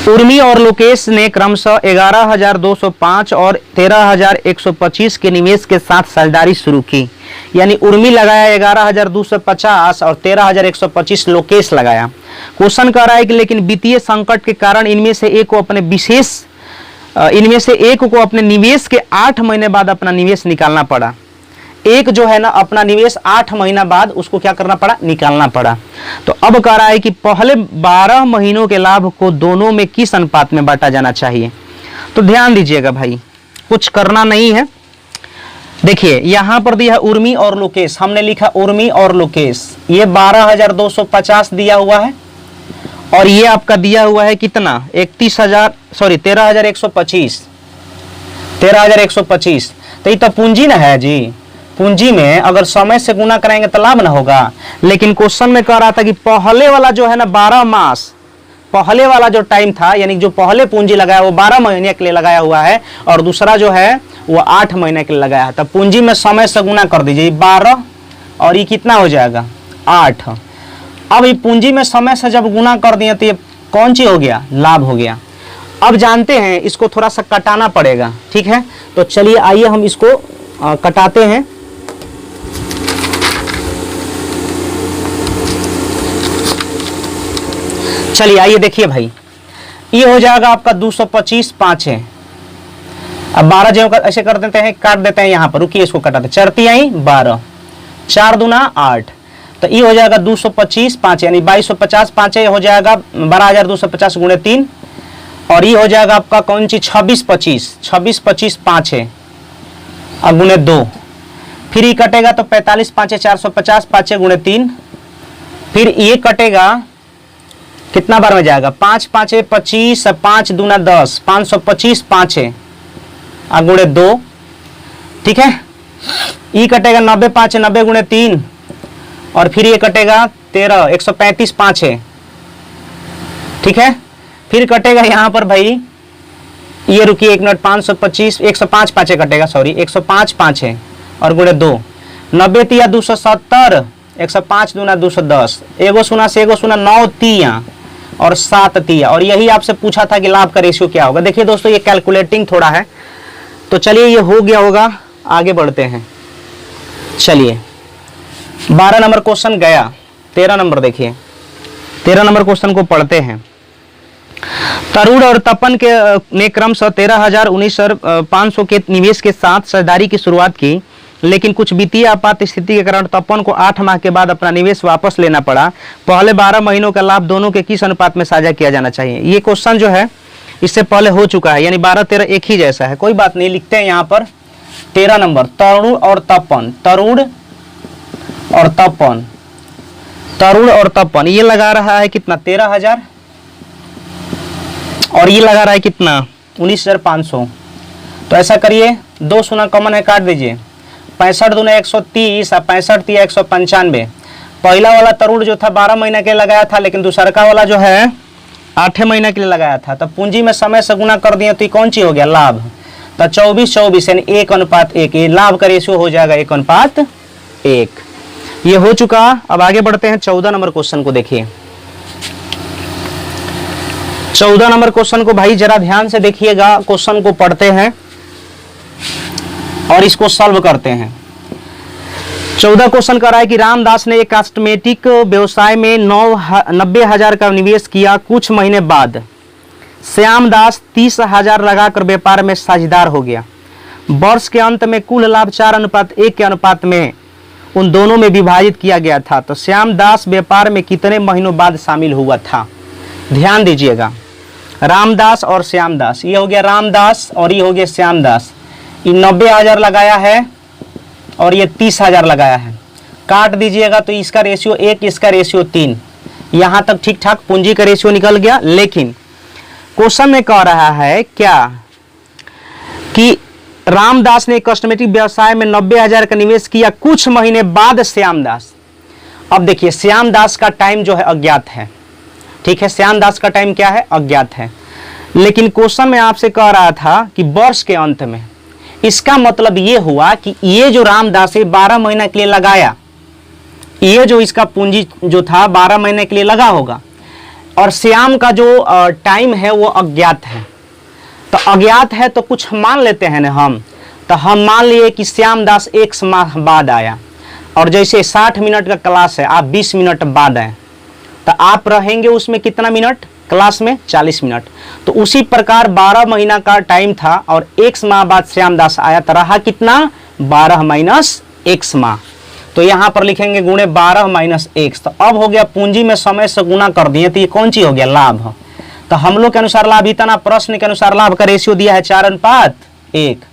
उर्मी और लोकेश ने क्रमशः 11,205 और 13,125 के निवेश के साथ साझेदारी शुरू की, यानी उर्मी लगाया 11,250 और 13,125 लोकेश लगाया। क्वेश्चन कह रहा है कि लेकिन वित्तीय संकट के कारण इनमें से एक को अपने निवेश के 8 महीने बाद अपना निवेश निकालना पड़ा। एक जो है ना अपना निवेश 8 महीना बाद उसको क्या करना पड़ा, निकालना पड़ा। तो अब कह रहा है कि पहले 12 महीनों के लाभ को दोनों में किस अनुपात में बांटा जाना चाहिए। तो ध्यान दीजिएगा भाई, कुछ करना नहीं है। देखिए यहां पर दिया है उर्मी और लोकेश, हमने लिखा उर्मी और लोकेश, ये 12,250 दिया हुआ है और ये आपका दिया हुआ है कितना 13,125, 13,125। तो ये तो पूंजी ना है जी, पूंजी में अगर समय से गुना कराएंगे तो लाभ ना होगा। लेकिन क्वेश्चन में कह रहा था कि पहले वाला जो है ना 12 मास, पहले वाला जो टाइम था, यानी जो पहले पूंजी लगाया वो 12 महीने के लिए लगाया हुआ है और दूसरा जो है वो 8 महीने के लिए लगाया है। तब पूंजी में समय से गुना कर दीजिए, 12 और ये कितना हो जाएगा 8। अब ये पूंजी में समय से जब गुना कर दिए तो ये कौन सी हो गया, लाभ हो गया। अब जानते हैं इसको थोड़ा सा कटाना पड़ेगा, ठीक है। तो चलिए आइए हम इसको कटाते हैं। चलिए आइए देखिए भाई, ये हो जाएगा आपका 225 5 है। अब 12 जो ऐसे कर देते हैं, काट देते हैं यहाँ पर, रुकिए इसको कटाते, चरती आई 12, 4 दूना 8, तो ये हो जाएगा 225 5 यानी 2250 5 हो जाएगा 12,250 गुणे 3, और ये हो जाएगा आपका कौन सी 26 25 5 है अब गुणे 2, फिर ये कटेगा तो 45 5 450 5 गुणे 3, फिर ये कटेगा कितना बार में जाएगा 5 5 25, 5 दूना 10, 525 5 गुणे 2, ठीक है। ये कटेगा 90 5 90 गुणे 3, और फिर ये कटेगा 13 135 5 है, ठीक है। फिर कटेगा यहाँ पर भाई, ये रुकिए 1 मिनट, 525 105 5 कटेगा, सॉरी 105 5 है और गुणे 2, 90 तिया 270, 105 दूना 210, एगो सुना से एगो सुना 9 तिया और 7 तिया, और यही आपसे पूछा था कि लाभ का रेशियो क्या होगा। देखिए दोस्तों ये कैलकुलेटिंग थोड़ा है, तो चलिए ये हो गया होगा, आगे बढ़ते हैं। चलिए 12 नंबर क्वेश्चन गया। 13 नंबर देखिए, 13 नंबर क्वेश्चन को पढ़ते हैं। तरुण और तपन के ने क्रमशः 13,000 19,500 के निवेश के साथ साझेदारी की शुरुआत की, लेकिन कुछ वित्तीय आपात स्थिति के कारण तपन को 8 माह के बाद अपना निवेश वापस लेना पड़ा। पहले 12 महीनों का लाभ दोनों के किस अनुपात में साझा किया जाना चाहिए? ये क्वेश्चन जो है इससे पहले हो चुका है, यानी 12-13 एक ही जैसा है। कोई बात नहीं, लिखते हैं यहाँ पर 13 नंबर तरुण और तपन, तरुण और तपन, तरुण और तपन। ये लगा रहा है कितना? 13,000 और ये लगा रहा है कितना? 19,500। तो ऐसा करिए, 2 शून्य कॉमन है, काट दीजिए। 65 दूना 130 और 65 तिया 195। पहला वाला तरुण जो था 12 महीने के लिए लगाया था, लेकिन दूसरा का वाला जो है 8 महीने के लिए लगाया था। तो पूंजी में समय से गुना कर दिया तो ये कौन सी हो गया? लाभ। तो 24-24 यानी 1:1। ये लाभ का रेशियो हो जाएगा 1:1। ये हो चुका। अब आगे बढ़ते हैं 14 नंबर क्वेश्चन को देखिए। 14 नंबर क्वेश्चन को भाई जरा ध्यान से देखिएगा, क्वेश्चन को पढ़ते हैं और इसको सॉल्व करते हैं। 14 क्वेश्चन कर रहा है कि रामदास ने एक कॉस्मेटिक व्यवसाय में 90,000 का निवेश किया। कुछ महीने बाद श्यामदास 30,000 लगाकर व्यापार में साझेदार हो गया। वर्ष के अंत में कुल लाभ 4:1 के अनुपात में उन दोनों में विभाजित किया गया था। तो श्यामदास व्यापार में कितने महीनों बाद शामिल हुआ था? ध्यान दीजिएगा, रामदास और श्यामदास, ये हो गया रामदास और ये हो गया श्यामदास। ये 90,000 लगाया है और ये 30,000 लगाया है। काट दीजिएगा तो इसका रेशियो 1, इसका रेशियो 3। यहाँ तक ठीक ठाक पूंजी का रेशियो निकल गया। लेकिन क्वेश्चन में कह रहा है क्या कि रामदास ने कॉस्मेटिक व्यवसाय में 90,000 का निवेश किया, कुछ महीने बाद श्यामदास। अब देखिए, श्यामदास का टाइम जो है अज्ञात है, ठीक है। श्यामदास का टाइम क्या है? अज्ञात है। लेकिन क्वेश्चन में आपसे कह रहा था कि वर्ष के अंत में। इसका मतलब ये हुआ कि ये जो रामदास 12 महीने के लिए लगाया, ये जो इसका पूंजी जो था 12 महीने के लिए लगा होगा, और श्याम का जो टाइम है वो अज्ञात है। तो अज्ञात है तो कुछ मान लेते हैं ना हम। तो हम मान लिए कि श्यामदास 1 माह बाद आया, और जैसे 60 मिनट का क्लास है, आप 20 मिनट बाद आए, तो आप रहेंगे उसमें कितना मिनट? क्लास में 40 मिनट। तो उसी प्रकार 12 महीना का टाइम था और 1 माह बाद श्यामदास आया, तो रहा कितना? 12 माइनस 1 माह। तो यहाँ पर लिखेंगे गुणे 12 माइनस 1। तो अब हो गया पूंजी में समय से गुना कर दिए, तो ये कौन सी हो गया? लाभ। तो हम लोग के अनुसार लाभ इतना, प्रश्न के अनुसार लाभ का रेशियो दिया है 4:1।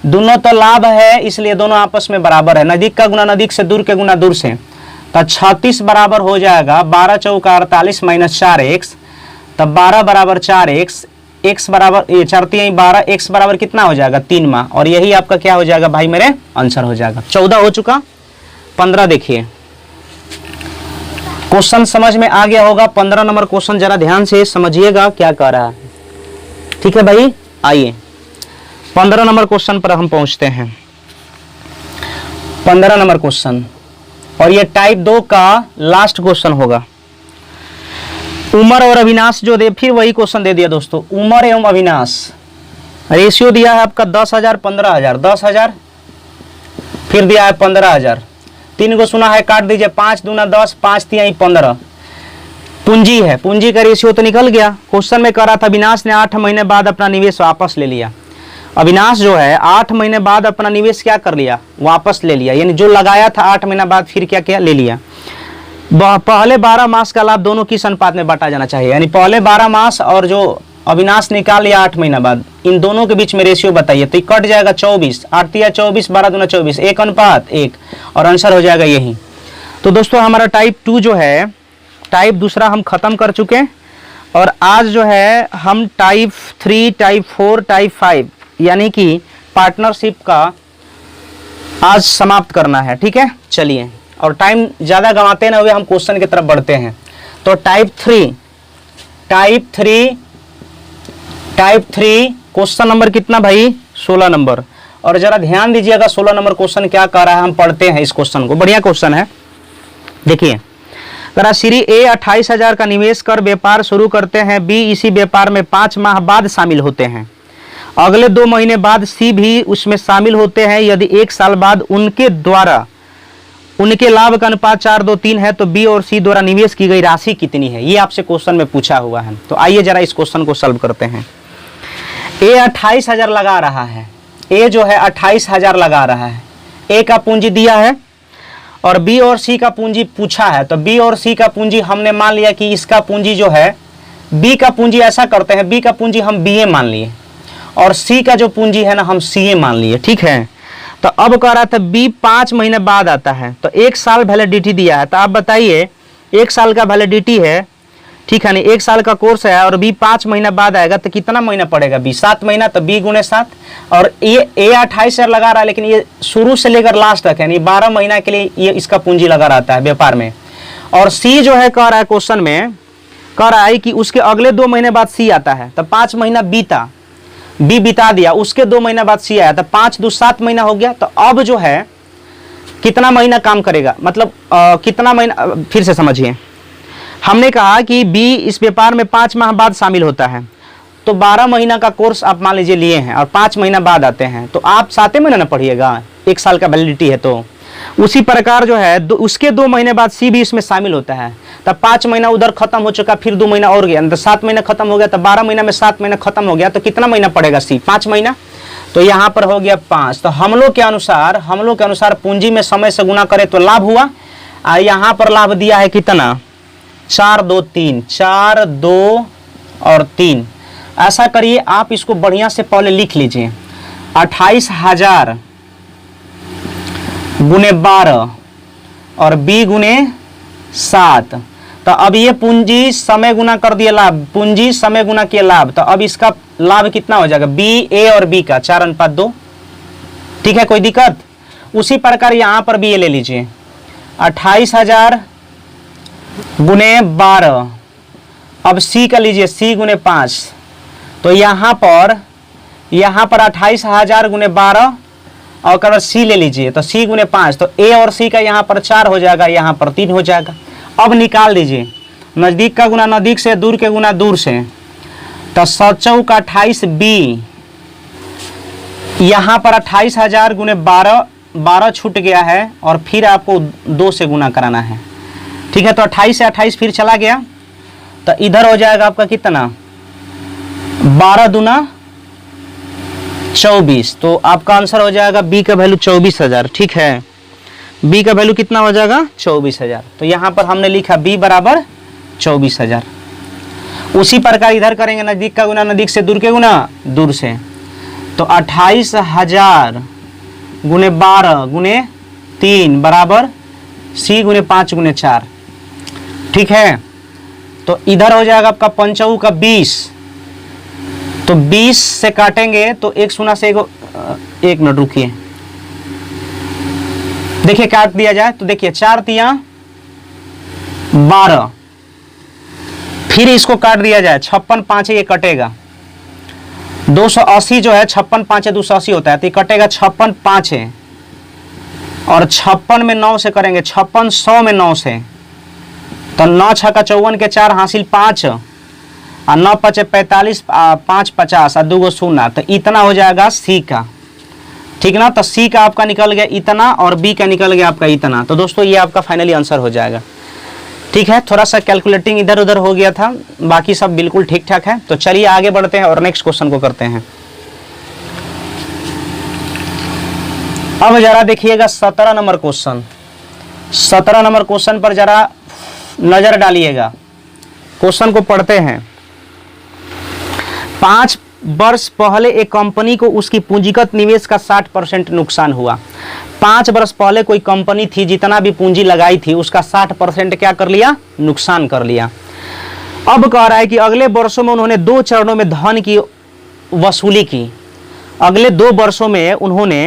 दोनों तो लाभ है, इसलिए दोनों आपस में बराबर है। नजदीक का गुना नजदीक से, दूर के गुना दूर से। तो 36 बराबर हो जाएगा 12 चौका 48 माइनस 4x। तब 12 बराबर 4x, x बराबर ये 4 12, x बराबर कितना हो जाएगा? 3 माह। और यही आपका क्या हो जाएगा भाई? मेरे आंसर हो जाएगा। 14 हो चुका। 15 देखिए, क्वेश्चन समझ में आ गया होगा। 15 नंबर क्वेश्चन जरा ध्यान से समझिएगा क्या कह रहा है, ठीक है भाई। आइए 15 नंबर क्वेश्चन पर हम पहुंचते हैं। 15 नंबर क्वेश्चन, और ये टाइप 2 का लास्ट क्वेश्चन होगा। उमर और अविनाश जो दे, फिर वही क्वेश्चन दे दिया दोस्तों। उमर एवं अविनाश, रेशियो दिया है आपका 10,000 15,000, 10,000, फिर दिया है 15,000। 3 को सुना है, काट दीजिए। 5 दूना 10, 5 तिया 15। पूंजी है, पूंजी का रेशियो तो निकल गया। क्वेश्चन में कह रहा था अविनाश ने 8 महीने बाद अपना निवेश वापस ले लिया। अविनाश जो है 8 महीने बाद अपना निवेश क्या कर लिया? वापस ले लिया, यानी जो लगाया था 8 महीना बाद फिर क्या किया? ले लिया। पहले 12 मास का लाभ दोनों किस अनुपात में बांटा जाना चाहिए? यानी पहले 12 मास और जो अविनाश निकाल लिया 8 महीना बाद, इन दोनों के बीच में रेशियो बताइए। तो कट जाएगा 24, 8 तिया 24, 12 दूना 24, 1:1, और आंसर हो जाएगा यही। तो दोस्तों हमारा टाइप 2 जो है, टाइप दूसरा हम खत्म कर चुके हैं, और आज जो है हम टाइप 3, टाइप 4, टाइप 5 यानी कि पार्टनरशिप का आज समाप्त करना है, ठीक है। चलिए, और टाइम ज़्यादा गंवाते ना हुए हम क्वेश्चन की तरफ बढ़ते हैं। तो टाइप 3 क्वेश्चन नंबर कितना भाई? 16 नंबर। और जरा ध्यान दीजिएगा 16 नंबर क्वेश्चन क्या कर रहा है, हम पढ़ते हैं इस क्वेश्चन को। बढ़िया क्वेश्चन है, देखिए। करा श्री ए 28,000 का निवेश कर व्यापार शुरू करते हैं। बी इसी व्यापार में 5 माह बाद शामिल होते हैं। अगले 2 महीने बाद सी भी उसमें शामिल होते हैं। यदि 1 साल बाद उनके द्वारा उनके लाभ का अनुपात 4:2:3 है, तो बी और सी द्वारा निवेश की गई राशि कितनी है, ये आपसे क्वेश्चन में पूछा हुआ है। तो आइए जरा इस क्वेश्चन को सॉल्व करते हैं। ए 28,000 लगा रहा है, ए जो है 28,000 लगा रहा है, ए का पूंजी दिया है और बी और सी का पूंजी पूछा है। तो बी और सी का पूंजी हमने मान लिया कि इसका पूंजी जो है, बी का पूंजी ऐसा करते हैं, बी का पूंजी हम बी ए मान लिए और सी का जो पूंजी है ना हम सी ए मान लिए, ठीक है। तो अब कह रहा था बी 5 महीने बाद आता है, तो 1 साल वैलिडिटी दिया है। तो आप बताइए 1 साल का वैलिडिटी है, ठीक है नहीं, 1 साल का कोर्स है और बी 5 महीना बाद आएगा, तो कितना महीना पड़ेगा बी 7 महीना, तो बी गुने 7। और ये ए 28,000 लगा रहा है, लेकिन ये शुरू से लेकर लास्ट तक यानी 12 महीना के लिए ये इसका पूंजी लगा रहता है व्यापार में। और सी जो है कह रहा है क्वेश्चन में, कह रहा है कि उसके अगले 2 महीने बाद सी आता है, तो 5 महीना बीता, बी बिता दिया, उसके 2 महीना बाद सी आया, तो 5 दूनी 7 महीना हो गया। तो अब जो है कितना महीना काम करेगा, मतलब कितना महीना, फिर से समझिए, हमने कहा कि बी इस व्यापार में 5 माह बाद शामिल होता है, तो 12 महीना का कोर्स आप मान लीजिए लिए हैं और 5 महीना बाद आते हैं, तो आप 7 महीना ना पढ़िएगा, 1 साल का वैलिडिटी है। तो उसी प्रकार जो है उसके 2 महीने बाद सी भी इसमें शामिल होता है, तब 5 महीना उधर खत्म हो चुका, फिर 2 महीना और गया, तो 7 महीना खत्म हो गया, तो 12 महीना में 7 महीना खत्म हो गया, तो कितना महीना पड़ेगा सी, 5 महीना। तो यहाँ पर हो गया 5। तो हम लोग के अनुसार पूंजी में समय से गुना करे तो लाभ हुआ, और यहाँ पर लाभ दिया है कितना, 4 2 3, 4 2 और 3। ऐसा करिए आप इसको बढ़िया से पहले लिख लीजिए, 28,000 गुने 12 और बी गुने 7। तो अब ये पूंजी समय गुना कर दिया लाभ, पूंजी समय गुना किया लाभ, तो अब इसका लाभ कितना हो जाएगा, बी ए और बी का 4:2, ठीक है, कोई दिक्कत। उसी प्रकार यहां पर भी ये ले लीजिए, 28,000 गुने 12, अब सी का लीजिए, सी गुने 5। तो यहाँ पर 28,000 गुने 12 और कल सी ले लीजिए, तो सी गुने 5, तो ए और सी का यहाँ पर 4 हो जाएगा, यहाँ पर 3 हो जाएगा। अब निकाल दीजिए, नज़दीक का गुना नज़दीक से, दूर के गुना दूर से, तो 7 का 28 बी, यहाँ पर 28,000 गुने 12 छूट गया है और फिर आपको 2 से गुना कराना है, ठीक है। तो 28 से 28 फिर चला गया, तो इधर हो जाएगा आपका कितना, 12 दूना 24। तो आपका आंसर हो जाएगा बी का वैल्यू 24,000, ठीक है। बी का वैल्यू कितना हो जाएगा, 24,000। तो यहाँ पर हमने लिखा बी बराबर 24,000। उसी प्रकार इधर करेंगे, नज़दीक का गुना नज़दीक से, दूर के गुना दूर से, तो 28,000 गुने 12 गुने 3 बराबर सी गुने 5 गुने 4, ठीक है। तो इधर हो जाएगा आपका 5 का 20, तो 20 से काटेंगे तो 1 शून्य से 1 मिनट रुकिए, देखिए काट दिया जाए तो देखिए 4 तिया 12, फिर इसको काट दिया जाए, 56 5 ये कटेगा, 280 जो है 56 5 280 होता है, तो ये कटेगा 56 5 है, और 56 में 9 से करेंगे, 56 100 में 9 से, तो 9 6 का 54 के 4 हासिल 5 और 9 5 45 5 50 और 2 0, तो इतना हो जाएगा सी का, ठीक ना। तो सी का आपका निकल गया इतना और बी का निकल गया आपका इतना। तो दोस्तों ये आपका फाइनली आंसर हो जाएगा, ठीक है। थोड़ा सा कैलकुलेटिंग इधर उधर हो गया था, बाकी सब बिल्कुल ठीक ठाक है। तो चलिए आगे बढ़ते हैं और नेक्स्ट क्वेश्चन को करते हैं। अब जरा देखिएगा 17 नंबर क्वेश्चन, 17 नंबर क्वेश्चन पर जरा नजर डालिएगा, क्वेश्चन को पढ़ते हैं। 5 वर्ष पहले एक कंपनी को उसकी पूंजीगत निवेश का 60% नुकसान हुआ। 5 वर्ष पहले कोई कंपनी थी, जितना भी पूंजी लगाई थी उसका 60% क्या कर लिया, नुकसान कर लिया। अब कह रहा है कि अगले वर्षों में उन्होंने 2 चरणों में धन की वसूली की। अगले 2 वर्षों में उन्होंने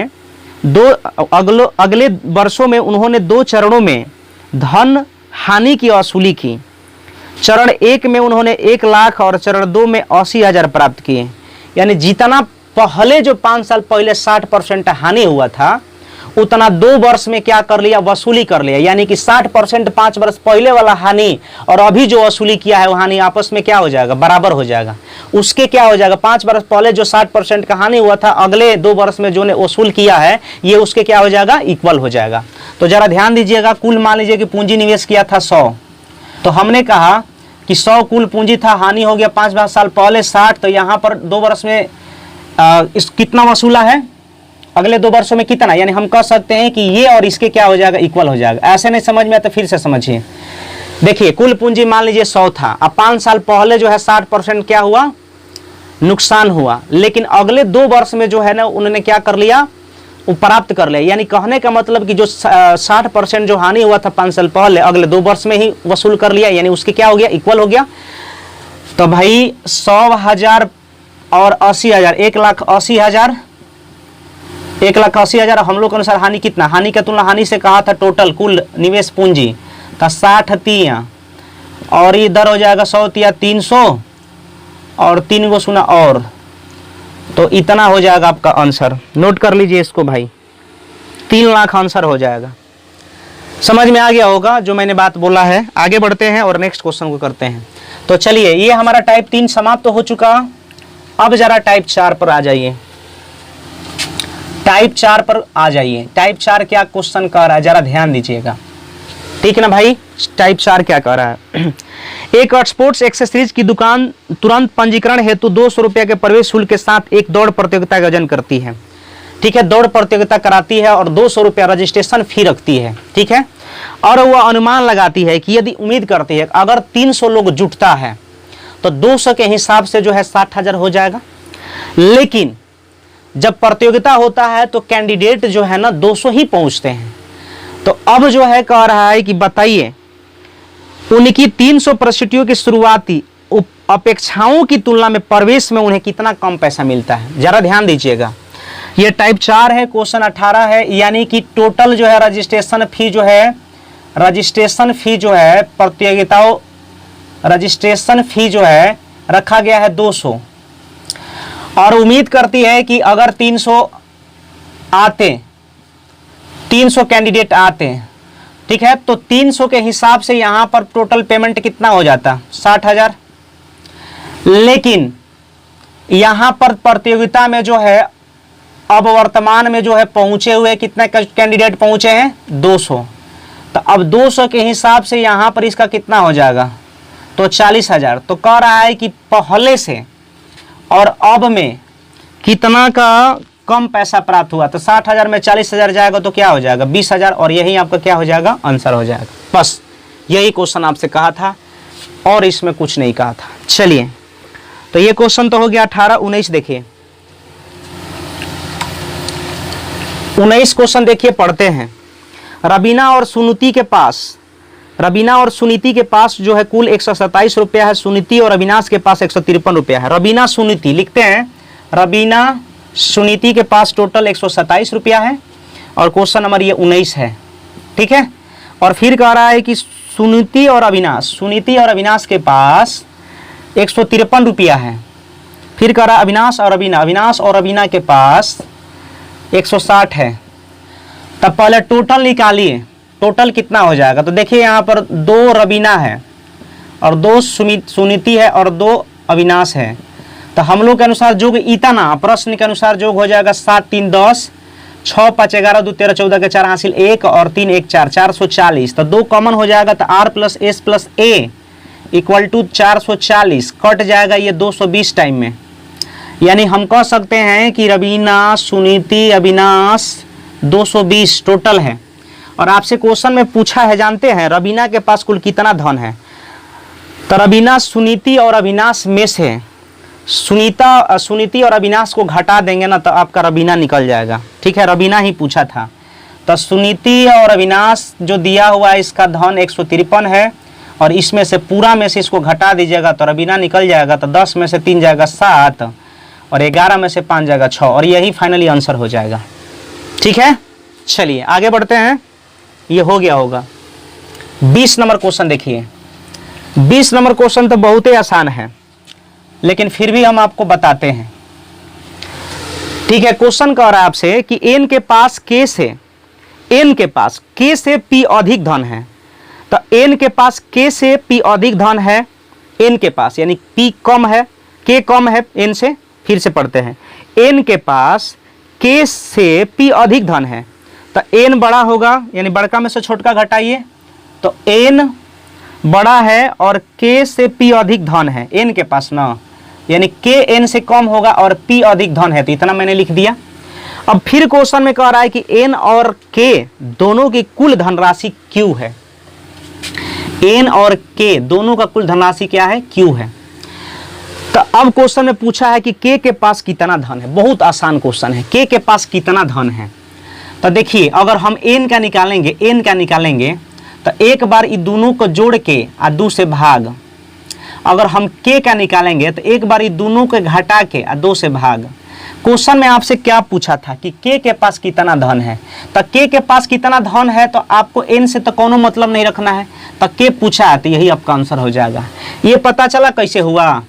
अगले वर्षों में उन्होंने 2 चरणों में धन हानि की वसूली की। चरण 1 में उन्होंने 1 लाख और चरण 2 में 80,000 प्राप्त किए। यानी जितना पहले जो 5 साल पहले 60% हानि हुआ था, उतना 2 वर्ष में क्या कर लिया, वसूली कर लिया। यानी कि 60% 5 वर्ष पहले वाला हानि और अभी जो वसूली किया है वो हानि आपस में क्या हो जाएगा, बराबर हो जाएगा। उसके क्या हो जाएगा, 5 वर्ष पहले जो 60% का हानि हुआ था, अगले 2 वर्ष में जो ने वसूल किया है ये उसके क्या हो जाएगा, इक्वल हो जाएगा। तो जरा ध्यान दीजिएगा, कुल मान लीजिए कि पूंजी निवेश किया था 100, तो हमने कहा कि 100 कुल पूंजी था, हानि हो गया 5 साल पहले 60, तो यहाँ पर 2 वर्ष में इस कितना वसूला है, अगले 2 वर्षों में कितना, यानी हम कह सकते हैं कि ये और इसके क्या हो जाएगा, इक्वल हो जाएगा। ऐसे नहीं समझ में आता फिर से समझिए। देखिए कुल पूंजी मान लीजिए 100 था, अब 5 साल पहले जो है 60% क्या हुआ, नुकसान हुआ, लेकिन अगले 2 वर्ष में जो है ना उन्होंने क्या कर लिया, वो प्राप्त कर लिया। यानी कहने का मतलब कि जो 60% जो हानि हुआ था 5 साल पहले, अगले 2 वर्ष में ही वसूल कर लिया, यानी उसके क्या हो गया, इक्वल हो गया। तो भाई 100,000 और 80,000, 1,80,000, 1,80,000 हम लोग के अनुसार हानि कितना, हानि का तुलना हानि से कहा था टोटल कुल निवेश पूंजी का 60 तिया, और इधर हो जाएगा 100 तिया 300 और 3 गो सुना और, तो इतना हो जाएगा आपका आंसर। नोट कर लीजिए इसको भाई, 3 लाख आंसर हो जाएगा। समझ में आ गया होगा जो मैंने बात बोला है। आगे बढ़ते हैं और नेक्स्ट क्वेश्चन को करते हैं। तो चलिए ये हमारा टाइप 3 समाप्त तो हो चुका। अब जरा टाइप 4 पर आ जाइए, टाइप 4 पर आ जाइए। टाइप 4 क्या क्वेश्चन कह रहा है, जरा ध्यान दीजिएगा, ठीक है ना भाई। टाइप 4 क्या कह रहा है, एक स्पोर्ट्स एक्सेसरीज की दुकान तुरंत पंजीकरण हेतु 200 रुपये के प्रवेश शुल्क के साथ एक दौड़ प्रतियोगिता का आयोजन करती है। ठीक है, दौड़ प्रतियोगिता कराती है और 200 रुपया रजिस्ट्रेशन फी रखती है। ठीक है, और वह अनुमान लगाती है कि यदि उम्मीद करती है अगर 300 लोग जुटता है तो 200 के हिसाब से जो है 60,000 हो जाएगा। लेकिन जब प्रतियोगिता होता है तो कैंडिडेट जो है ना 200 ही पहुंचते हैं। तो अब जो है कह रहा है कि बताइए उनकी 300 प्रस्तुतियों की शुरुआती अपेक्षाओं की तुलना में प्रवेश में उन्हें कितना कम पैसा मिलता है। जरा ध्यान दीजिएगा, ये टाइप 4 है, क्वेश्चन 18 है। यानी कि टोटल जो है रजिस्ट्रेशन फी जो है प्रतियोगिताओं रजिस्ट्रेशन फी जो है रखा गया है 200, और उम्मीद करती है कि अगर 300 कैंडिडेट आते हैं, ठीक है, तो 300 के हिसाब से यहां पर टोटल पेमेंट कितना हो जाता, 60,000। लेकिन यहां पर प्रतियोगिता में जो है अब वर्तमान में जो है पहुंचे हुए कितने कैंडिडेट पहुंचे हैं, 200। तो अब 200 के हिसाब से यहां पर इसका कितना हो जाएगा, तो 40,000। तो कह रहा है कि पहले से और अब में कितना का कम पैसा प्राप्त हुआ। तो 60,000 में 40,000 जाएगा तो क्या हो जाएगा, 20,000, और यही आपका क्या हो जाएगा, आंसर हो जाएगा। बस यही क्वेश्चन आपसे कहा था और इसमें कुछ नहीं कहा था। चलिए, तो ये क्वेश्चन तो हो गया 18। 19 देखिए, 19 क्वेश्चन देखिए, पढ़ते हैं। रबीना और सुनीति के पास जो है कुल 127 रुपया है। सुनीति और अविनाश के पास 153 रुपया है। रबीना सुनीति लिखते हैं, रबीना सुनीति के पास टोटल 127 रुपया है और क्वेश्चन नंबर ये 19 है। ठीक है, और फिर कह रहा है कि सुनीति और अविनाश के पास 153 रुपया है। फिर कह रहा है अविनाश और रबीना के पास 160 है। तब पहले टोटल निकालिए, टोटल कितना हो जाएगा। तो देखिए यहाँ पर 2 रबीना है और 2 सुनीति है और 2 अविनाश है। तो हम लोग के अनुसार जोग इतना, प्रश्न के अनुसार जोग हो जाएगा 7 3 10, 6 5 11 2 13 14 के 4 हासिल 1 और 3 1 4, 440। तो 2 कॉमन हो जाएगा तो R plus S plus A equal to 440, cut जाएगा ये 220 टाइम में। यानी हम कह सकते हैं कि रबीना सुनीति अविनाश 220 टोटल है। और आपसे क्वेश्चन में पूछा है, जानते हैं रबीना के पास कुल कितना धन है। तो रबीना सुनीति और अविनाश में से सुनीति और अविनाश को घटा देंगे ना तो आपका रबीना निकल जाएगा। ठीक है, रबीना ही पूछा था। तो सुनीति और अविनाश जो दिया हुआ है इसका धन 153 है और इसमें से पूरा में से इसको घटा दीजिएगा तो रबीना निकल जाएगा। तो 10 में से 3 जाएगा 7 और 11 में से 5 जाएगा 6 और यही फाइनली आंसर हो जाएगा। ठीक है, चलिए आगे बढ़ते हैं। ये हो गया होगा। 20 नंबर क्वेश्चन देखिए। 20 नंबर क्वेश्चन तो बहुत ही आसान है लेकिन फिर भी हम आपको बताते हैं। ठीक है, क्वेश्चन कह रहा है आपसे कि एन के पास के से n के पास k से p अधिक धन है, तो n के पास k से p अधिक धन है n के पास, यानी p कम है, k कम है n से। फिर से पढ़ते हैं, n के पास k से p अधिक धन है, तो n बड़ा होगा, यानी बड़का में से छोटका घटाइए, तो n बड़ा है और k से p अधिक धन है n के पास ना, यानी k n से कम होगा और p अधिक धन है, तो इतना मैंने लिख दिया। अब फिर क्वेश्चन में कह रहा है कि n और k दोनों की कुल धनराशि q है, n और k दोनों का कुल धनराशि क्या है, q है। तो अब क्वेश्चन में पूछा है कि k के पास कितना धन है। बहुत आसान क्वेश्चन है, k के पास कितना धन है। तो देखिए अगर हम n का निकालेंगे तो एक बार ये दोनों को जोड़ के आ 2 से भाग, अगर हम k का निकालेंगे तो एक बार ये दोनों को घटा के आ 2 से भाग। क्वेश्चन में आपसे क्या पूछा था कि k के पास कितना धन है, तो k के पास कितना धन है, तो आपको n से तो कोनो मतलब नहीं रखना है, तो k पूछा है, तो यही आपका आंसर हो जाएगा। ये पता चला कैसे हुआ,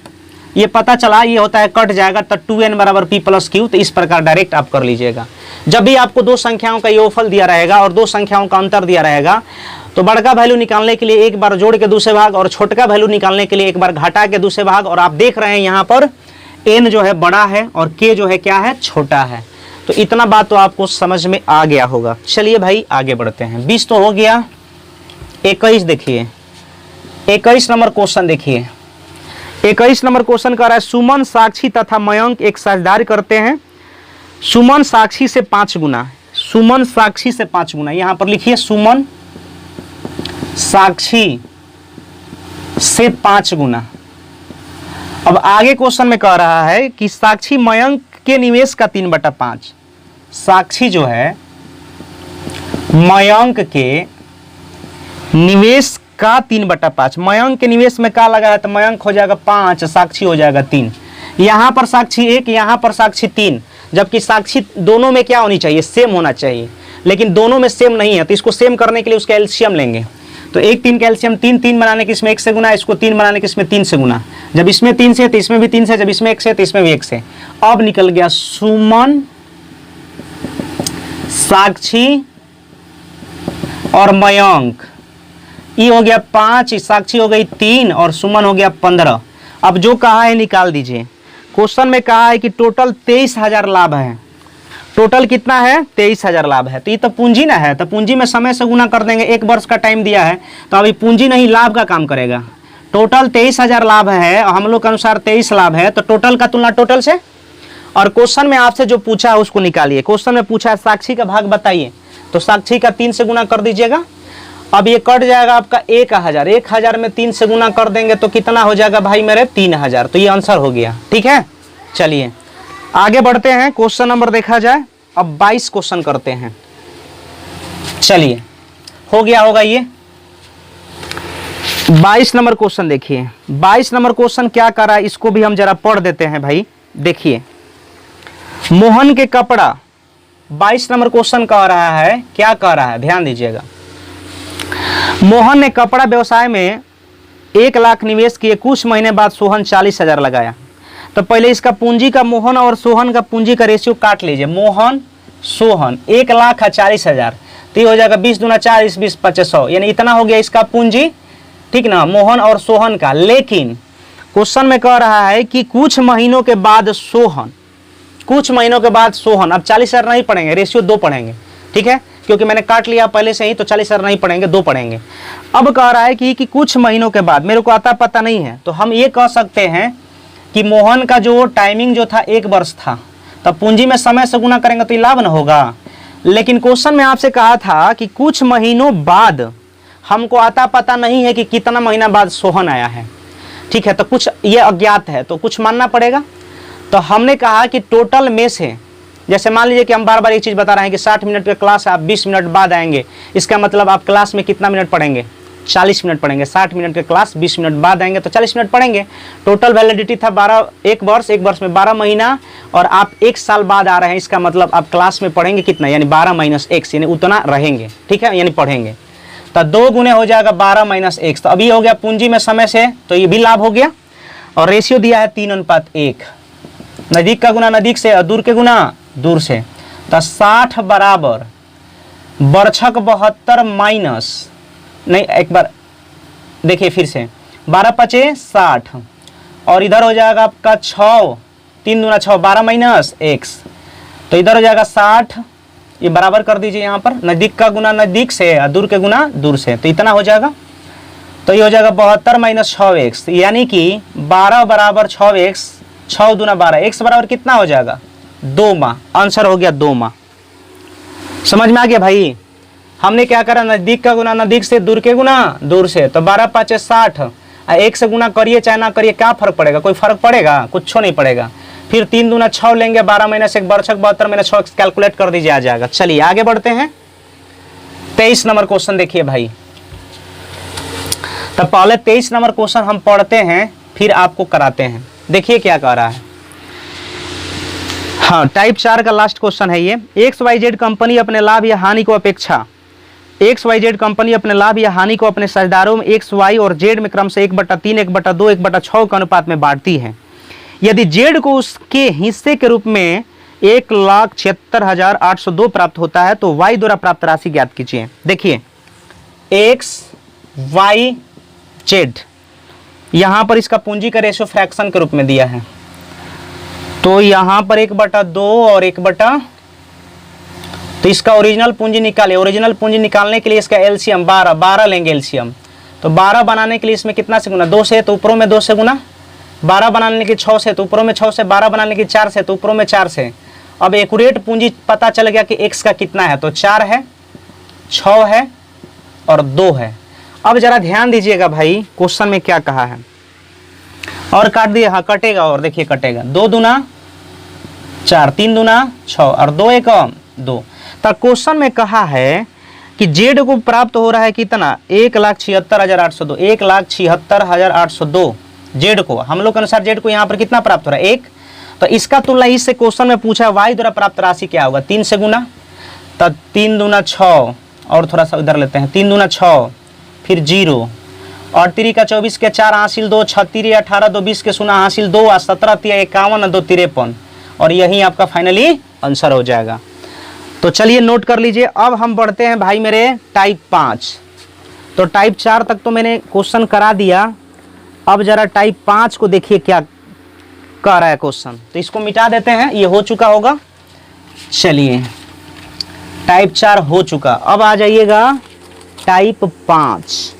ये पता चला, ये होता है कट जाएगा तो 2n बराबर p प्लस q, तो इस प्रकार डायरेक्ट आप कर लीजिएगा। जब भी आपको दो संख्याओं का योगफल दिया रहेगा और दो संख्याओं का अंतर दिया रहेगा, तो बड़का वैल्यू निकालने के लिए एक बार जोड़ के दूसरे भाग और छोटका वैल्यू निकालने के लिए एक बार घटा के दूसरे भाग। और आप देख रहे हैं यहाँ पर n जो है बड़ा है और k जो है क्या है, छोटा है। तो इतना बात तो आपको समझ में आ गया होगा। चलिए भाई आगे बढ़ते हैं। 20 तो हो गया, 21 देखिए, 21 नंबर क्वेश्चन देखिए। 21 नंबर क्वेश्चन कह रहा है, सुमन, साक्षी तथा मयंक एक साझेदारी करते हैं। सुमन साक्षी से 5 गुना, सुमन साक्षी से 5 गुना, यहां पर लिखिए सुमन साक्षी से 5 गुना। अब आगे क्वेश्चन में कह रहा है कि साक्षी मयंक के निवेश का 3/5, साक्षी जो है मयंक के निवेश का 3/5, मयंक के निवेश में क्या लगा है, तो मयंक हो जाएगा 5, साक्षी हो जाएगा 3। यहाँ पर साक्षी 1, यहाँ पर साक्षी 3, जबकि साक्षी दोनों में क्या होनी चाहिए, सेम होना चाहिए, लेकिन दोनों में सेम नहीं है। तो इसको सेम करने के लिए उसका एलसीएम लेंगे, तो 1 3 का एलसीएम 3, 3 बनाने के इसमें 1 से गुना, इसको 3 बनाने के इसमें 3 से गुना। जब इसमें 3 से तो इसमें भी 3 से, जब इसमें 1 से तो इसमें भी 1 से। अब निकल गया सुमन, साक्षी और मयंक, ये हो गया 5, साक्षी हो गई 3 और सुमन हो गया 15। अब जो कहा है निकाल दीजिए। क्वेश्चन में कहा है कि टोटल 23,000 लाभ है। टोटल कितना है, 23,000 लाभ है। तो ये तो पूंजी ना है, तो पूंजी में समय से गुना कर देंगे, 1 वर्ष का टाइम दिया है, तो अभी पूंजी नहीं लाभ का काम करेगा। टोटल 23,000 लाभ है और हम लोग के अनुसार 23 लाभ है, तो टोटल का तुलना टोटल से। और क्वेश्चन में आपसे जो पूछा है उसको निकालिए। क्वेश्चन में पूछा है साक्षी का भाग बताइए, तो साक्षी का 3 से गुना कर दीजिएगा। अब ये कट जाएगा आपका 1000, 1000 में 3 से गुना कर देंगे तो कितना हो जाएगा भाई मेरे, 3000। तो ये आंसर हो गया, ठीक है। चलिए आगे बढ़ते हैं, क्वेश्चन नंबर देखा जाए। अब 22 क्वेश्चन करते हैं। चलिए हो गया होगा ये 22 नंबर क्वेश्चन देखिए। 22 नंबर क्वेश्चन क्या कर रहा है, इसको भी हम जरा पढ़ देते हैं भाई। देखिए मोहन के कपड़ा, 22 नंबर क्वेश्चन कह रहा है, क्या कह रहा है, ध्यान दीजिएगा। मोहन ने कपड़ा व्यवसाय में 1 लाख निवेश किए, कुछ महीने बाद सोहन 40,000 लगाया। तो पहले इसका पूंजी का, मोहन और सोहन का पूंजी का रेशियो काट लीजिए। मोहन सोहन 1 लाख 40,000, तो ये हो जाएगा 20 दूना 40, 20 5 100, यानी इतना हो गया इसका पूंजी, ठीक ना, मोहन और सोहन का। लेकिन क्वेश्चन में कह रहा है कि कुछ महीनों के बाद सोहन, कुछ महीनों के बाद सोहन, अब 40,000 नहीं पढ़ेंगे, रेशियो 2 पढ़ेंगे, ठीक है, क्योंकि मैंने काट लिया पहले से ही, तो 40,000 नहीं पढ़ेंगे, 2 पढ़ेंगे। अब कह रहा है कि कुछ महीनों के बाद, मेरे को आता पता नहीं है, तो हम ये कह सकते हैं कि मोहन का जो टाइमिंग जो था 1 वर्ष था, तब पूंजी में समय से गुना करेंगे तो ये लाभ न होगा। लेकिन क्वेश्चन में आपसे कहा था कि कुछ महीनों बाद, हमको आता पता नहीं है कि कितना महीना बाद सोहन आया है, ठीक है, तो कुछ ये अज्ञात है, तो कुछ मानना पड़ेगा। तो हमने कहा कि टोटल में से, जैसे मान लीजिए कि हम बार बार एक चीज़ बता रहे हैं कि 60 मिनट का क्लास है, आप 20 मिनट बाद आएंगे, इसका मतलब आप क्लास में कितना मिनट पढ़ेंगे, 40 मिनट पढ़ेंगे। 60 मिनट के क्लास 20 मिनट बाद आएंगे तो 40 मिनट पढ़ेंगे। टोटल वैलिडिटी था 1 वर्ष, 1 वर्ष में 12 महीना, और आप 1 साल बाद आ रहे हैं, इसका मतलब आप क्लास में पढ़ेंगे कितना, यानी 12 - x, यानी उतना रहेंगे, ठीक है, यानी पढ़ेंगे। तो 2 गुने हो जाएगा 12 - x, तो अभी हो गया पूंजी में समय से, तो ये भी लाभ हो गया। और रेशियो दिया है 3:1, नज़दीक का गुना नज़दीक से और दूर के गुना दूर से। तो 60 बराबर बरछक 72 माइनस, नहीं एक बार देखिए फिर से, 12 पचे 60 और इधर हो जाएगा आपका 6, 3 दूना 6, 12 माइनस x, तो इधर हो जाएगा 60, ये बराबर कर दीजिए यहाँ पर, नज़दीक का गुना नज़दीक से और दूर के गुना दूर से, तो इतना हो जाएगा। तो ये हो जाएगा 72 माइनस 6x, यानी कि 12 बराबर 6x, 6 दूना 12, x बराबर कितना हो जाएगा 2 माह। आंसर हो गया 2 माह। समझ में आ गया भाई। हमने क्या करा, नज़दीक का गुना नज़दीक से, दूर के गुना दूर से, तो 12 पाँच 60, एक से गुना करिए चाहे ना करिए, क्या फर्क पड़ेगा, कोई फर्क पड़ेगा, कुछ नहीं पड़ेगा। फिर 3 दूना 6 लेंगे, 12 माइनस 1 बरछक 72 माइनस 6 कैलकुलेट कर दीजिए, आ जाएगा। चलिए आगे बढ़ते हैं। 23 नंबर क्वेश्चन देखिए भाई। तो पहले 23 नंबर क्वेश्चन हम पढ़ते हैं, फिर आपको कराते हैं। देखिए क्या कह रहा है। हाँ, टाइप 4 का लास्ट क्वेश्चन है ये। XYZ कंपनी अपने लाभ या हानि को अपेक्षा, XYZ कंपनी अपने लाभ या हानि को अपने साझेदारों में X, Y और Z में क्रम से 1/3, 1/2, 1/6 के अनुपात में बांटती है। यदि Z को उसके हिस्से के रूप में 1,76,802 प्राप्त होता है तो Y द्वारा प्राप्त राशि ज्ञात कीजिए। देखिए X, Y, Z, यहाँ पर इसका पूंजी का रेशो फ्रैक्शन के रूप में दिया है, तो यहाँ पर 1/2 और 1/, तो इसका ओरिजिनल पूंजी निकालिए। ओरिजिनल पूंजी निकालने के लिए इसका एलसीएम 12 लेंगे एलसीएम। तो 12 बनाने के लिए इसमें कितना से गुना, 2 से, तो ऊपरों में 2 से गुना, 12 बनाने के 6 से, तो ऊपरों में 6 से, 12 बनाने के 4 से, तो ऊपरों में 4 से। अब एक्यूरेट पूंजी पता चल गया कि x का कितना है, तो 4 है, 6 है और 2 है। अब जरा ध्यान दीजिएगा भाई, क्वेश्चन में क्या कहा है, और काट दिए, हाँ कटेगा, और देखिए कटेगा, 2 दूना 4, 3 दूना 6 और 2 एक 2। तो क्वेश्चन में कहा है कि जेड को प्राप्त हो रहा है कितना, 1,76,802, 1,76,802 जेड को, हम लोग के अनुसार जेड को यहाँ पर कितना प्राप्त हो रहा है 1। तो इसका तुलना इससे क्वेश्चन में पूछा है वाई द्वारा प्राप्त राशि क्या होगा, 3 से गुना, तो 3 दूना 6 और थोड़ा सा इधर लेते हैं, 3 दूना 6 फिर 0 और 3 का 24 के 4 हासिल 2, 36 18 2 20 के 0 हासिल 2 और 17 51 2 53, और यही आपका फाइनली आंसर हो जाएगा। तो चलिए नोट कर लीजिए। अब हम बढ़ते हैं भाई मेरे टाइप 5। तो टाइप 4 तक तो मैंने क्वेश्चन करा दिया, अब जरा टाइप 5 को देखिए क्या कह रहा है क्वेश्चन। तो इसको मिटा देते हैं, ये हो चुका होगा। चलिए टाइप 4 हो चुका, अब आ जाइएगा टाइप 5।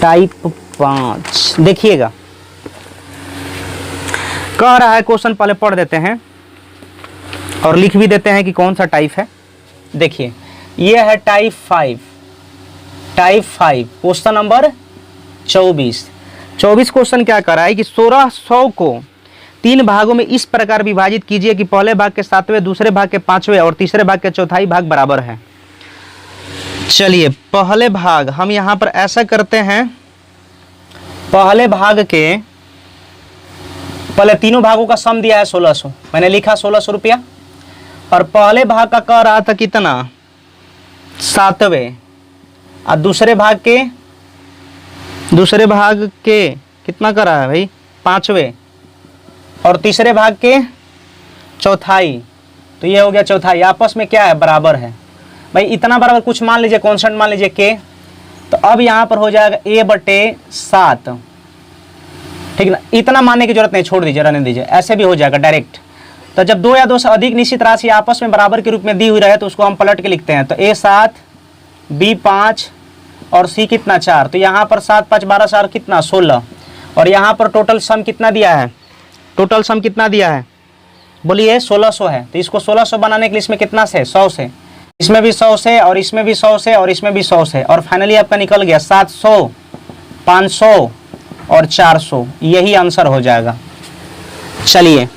टाइप 5 देखिएगा कह रहा है क्वेश्चन, पहले पढ़ देते हैं और लिख भी देते हैं कि कौन सा टाइप है। देखिए ये है type 5। Type 5 question number 24 question क्या कर रहा है कि 1600 को 3 भागों में इस प्रकार विभाजित कीजिए कि पहले भाग के 7वें, दूसरे भाग के 5वें और तीसरे भाग के 1/4 भाग बराबर है। चलिए पहले भाग हम यहाँ पर ऐसा करते हैं, पहले भाग के पहले तीनों भागों का सम दिया है 1600, मैंने लिखा 1600 रुपया, और पहले भाग का कह रहा था कितना 7वें, और दूसरे भाग के कितना कर रहा है भाई 5वें, और तीसरे भाग के 1/4, तो ये हो गया 1/4, आपस में क्या है बराबर है भाई, इतना बराबर कुछ मान लीजिए कांस्टेंट मान लीजिए के। तो अब यहाँ पर हो जाएगा a/7, ठीक ना, इतना मानने की जरूरत नहीं, छोड़ दीजिए, रहने दीजिए, ऐसे भी हो जाएगा डायरेक्ट। तो जब 2 या 2 से अधिक निश्चित राशि आपस में बराबर के रूप में दी हुई रहे तो उसको हम पलट के लिखते हैं। तो a7 b5 और c कितना 4, तो यहाँ पर 7 5 12 4 कितना 16, और यहाँ पर टोटल सम कितना दिया है, टोटल सम कितना दिया है बोलिए 1600 है। तो इसको 1600 बनाने के लिए इसमें कितना से 100 से, इसमें भी 100 से, और इसमें भी 100 से, और इसमें भी 100 से, और फाइनली आपका निकल गया 700 500 और 400, यही आंसर हो जाएगा। चलिए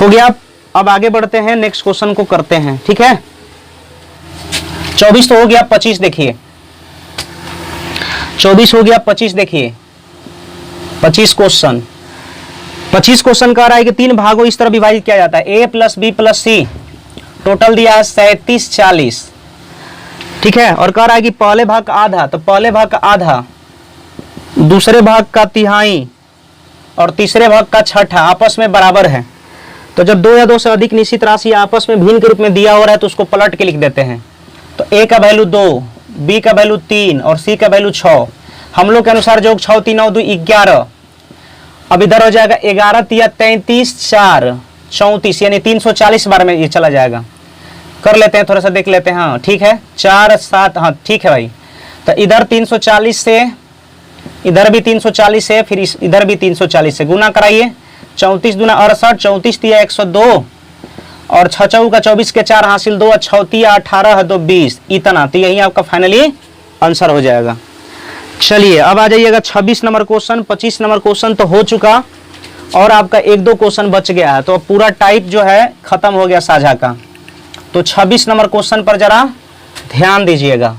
हो गया। अब आगे बढ़ते हैं, नेक्स्ट क्वेश्चन को करते हैं, ठीक है। 24 तो हो गया, 25 देखिए, 24 हो गया, 25 देखिए, 25 क्वेश्चन कह रहा है कि 3 भागों इस तरह विभाजित किया जाता है, a + b + c, टोटल दिया है 37 40, ठीक है। और कह रहा है कि पहले भाग का आधा, तो पहले भाग का आधा, दूसरे भाग का तिहाई और तीसरे भाग का 1/6 आपस में बराबर है। तो जब 2 या 2 से अधिक निश्चित राशि आपस में भिन्न के रूप में दिया हो रहा है तो उसको पलट के लिख देते हैं। तो ए का वैल्यू 2, बी का वैल्यू 3 और सी का वैल्यू 6। हम लोग के अनुसार जो 6 3 9 2 11। अब इधर हो जाएगा 11 तिया 33 4 34, यानी 340 बार में ये चला जाएगा। कर लेते हैं, थोड़ा सा देख लेते हैं। हाँ ठीक है, 4 7, हाँ ठीक है भाई। तो इधर 340 से, इधर भी 340 से, फिर इधर भी 340 से गुना कराइए। 34 दूना 68, 34 तिया 102 और 6 चौका का 24 के 4 हासिल 2, 6 तिया 18 2 20, इतना। तो यही आपका फाइनली आंसर हो जाएगा। चलिए अब आ जाइएगा 26 नंबर क्वेश्चन। 25 नंबर क्वेश्चन तो हो चुका और आपका 1-2 क्वेश्चन बच गया है, तो पूरा टाइप जो है खत्म हो गया साझा का। तो 26 नंबर क्वेश्चन पर जरा ध्यान दीजिएगा।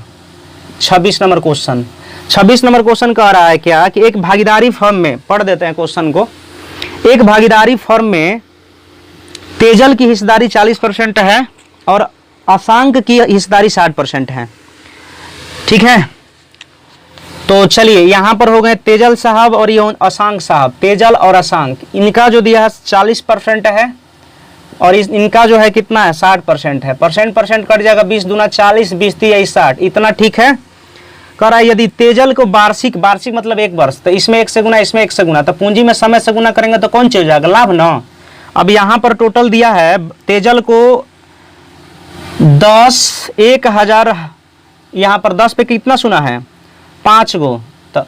26 नंबर क्वेश्चन, 26 नंबर क्वेश्चन कह रहा है क्या कि एक भागीदारी फर्म में, पढ़ देते हैं क्वेश्चन को। एक भागीदारी फर्म में तेजल की हिस्सेदारी 40% है और अशांक की हिस्सेदारी 60% है। ठीक है, तो चलिए यहाँ पर हो गए तेजल साहब और ये अशांक साहब। तेजल और अशांक, इनका जो दिया है 40% है और इनका जो है कितना है 60% है। परसेंट कट जाएगा, 20 दूना 40, 20 तिया 60, इतना। ठीक है, कह रहा है यदि तेजल को वार्षिक मतलब 1 वर्ष, तो इसमें 1 से गुना, इसमें 1 से गुना, तो पूंजी में समय से गुना करेंगे तो कौन चीज हो जाएगा, लाभ ना। अब यहाँ पर टोटल दिया है तेजल को 10,000, यहाँ पर 10 पे कितना सुना है 5 गो, तो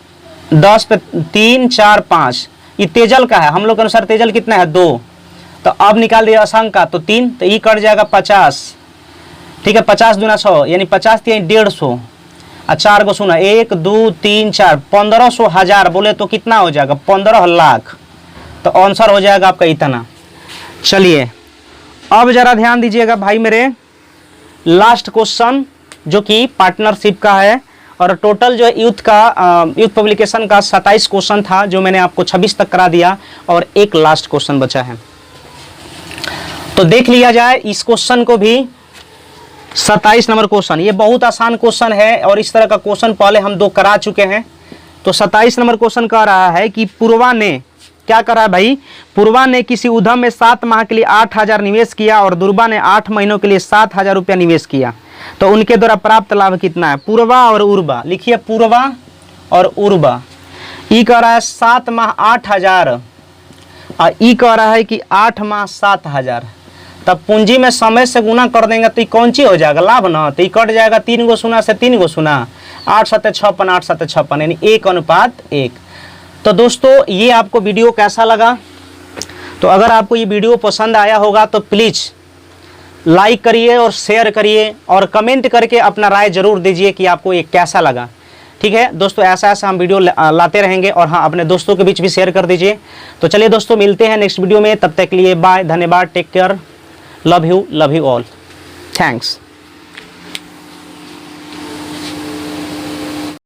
10 पे 3 4 5, ये तेजल का है। हम लोग के अनुसार तेजल कितना है 2, तो अब निकाल दिया अशांक का, तो 3, तो ये कट जाएगा 50। ठीक है, 50 दूना 100, यानी 50 तिया 150 और 4 को सुना 1 2 3 4, 1500 हजार बोले तो कितना हो जाएगा 15 लाख। तो आंसर हो जाएगा आपका इतना। चलिए अब जरा ध्यान दीजिएगा भाई मेरे, लास्ट क्वेश्चन जो कि पार्टनरशिप का है और टोटल जो है यूथ पब्लिकेशन का 27 क्वेश्चन था जो मैंने आपको 26 तक करा दिया और एक लास्ट क्वेश्चन बचा है। तो देख लिया जाए इस क्वेश्चन को भी। 27 नंबर क्वेश्चन, ये बहुत आसान क्वेश्चन है और इस तरह का क्वेश्चन पहले हम 2 करा चुके हैं। तो 27 नंबर क्वेश्चन कह रहा है कि पूर्वा ने क्या करा है भाई, पूर्वा ने किसी उद्यम में 7 माह के लिए 8,000 निवेश किया और दुर्वा ने 8 महीनों के लिए 7,000 रुपया निवेश किया, तो उनके द्वारा प्राप्त लाभ कितना है। पूर्वा और उर्वा, लिखिए पूर्वा और उर्वा। ई कह रहा है 7 माह 8,000 और ई कह रहा है कि 8 माह 7,000। तब पूंजी में समय से गुना कर देंगे तो कौन सी हो जाएगा, लाभ ना। तो कट जाएगा 3 गो सुना से 3 गो सुना, 8 7 56, 8 7 56, यानी 1:1। तो दोस्तों ये आपको वीडियो कैसा लगा, तो अगर आपको ये वीडियो पसंद आया होगा तो प्लीज़ लाइक करिए और शेयर करिए और कमेंट करके अपना राय जरूर दीजिए कि आपको ये कैसा लगा। ठीक है दोस्तों, ऐसा हम वीडियो लाते रहेंगे और हाँ अपने दोस्तों के बीच भी शेयर कर दीजिए। तो चलिए दोस्तों मिलते हैं नेक्स्ट वीडियो में, तब तक के लिए बाय, धन्यवाद, take care, love you all, thanks.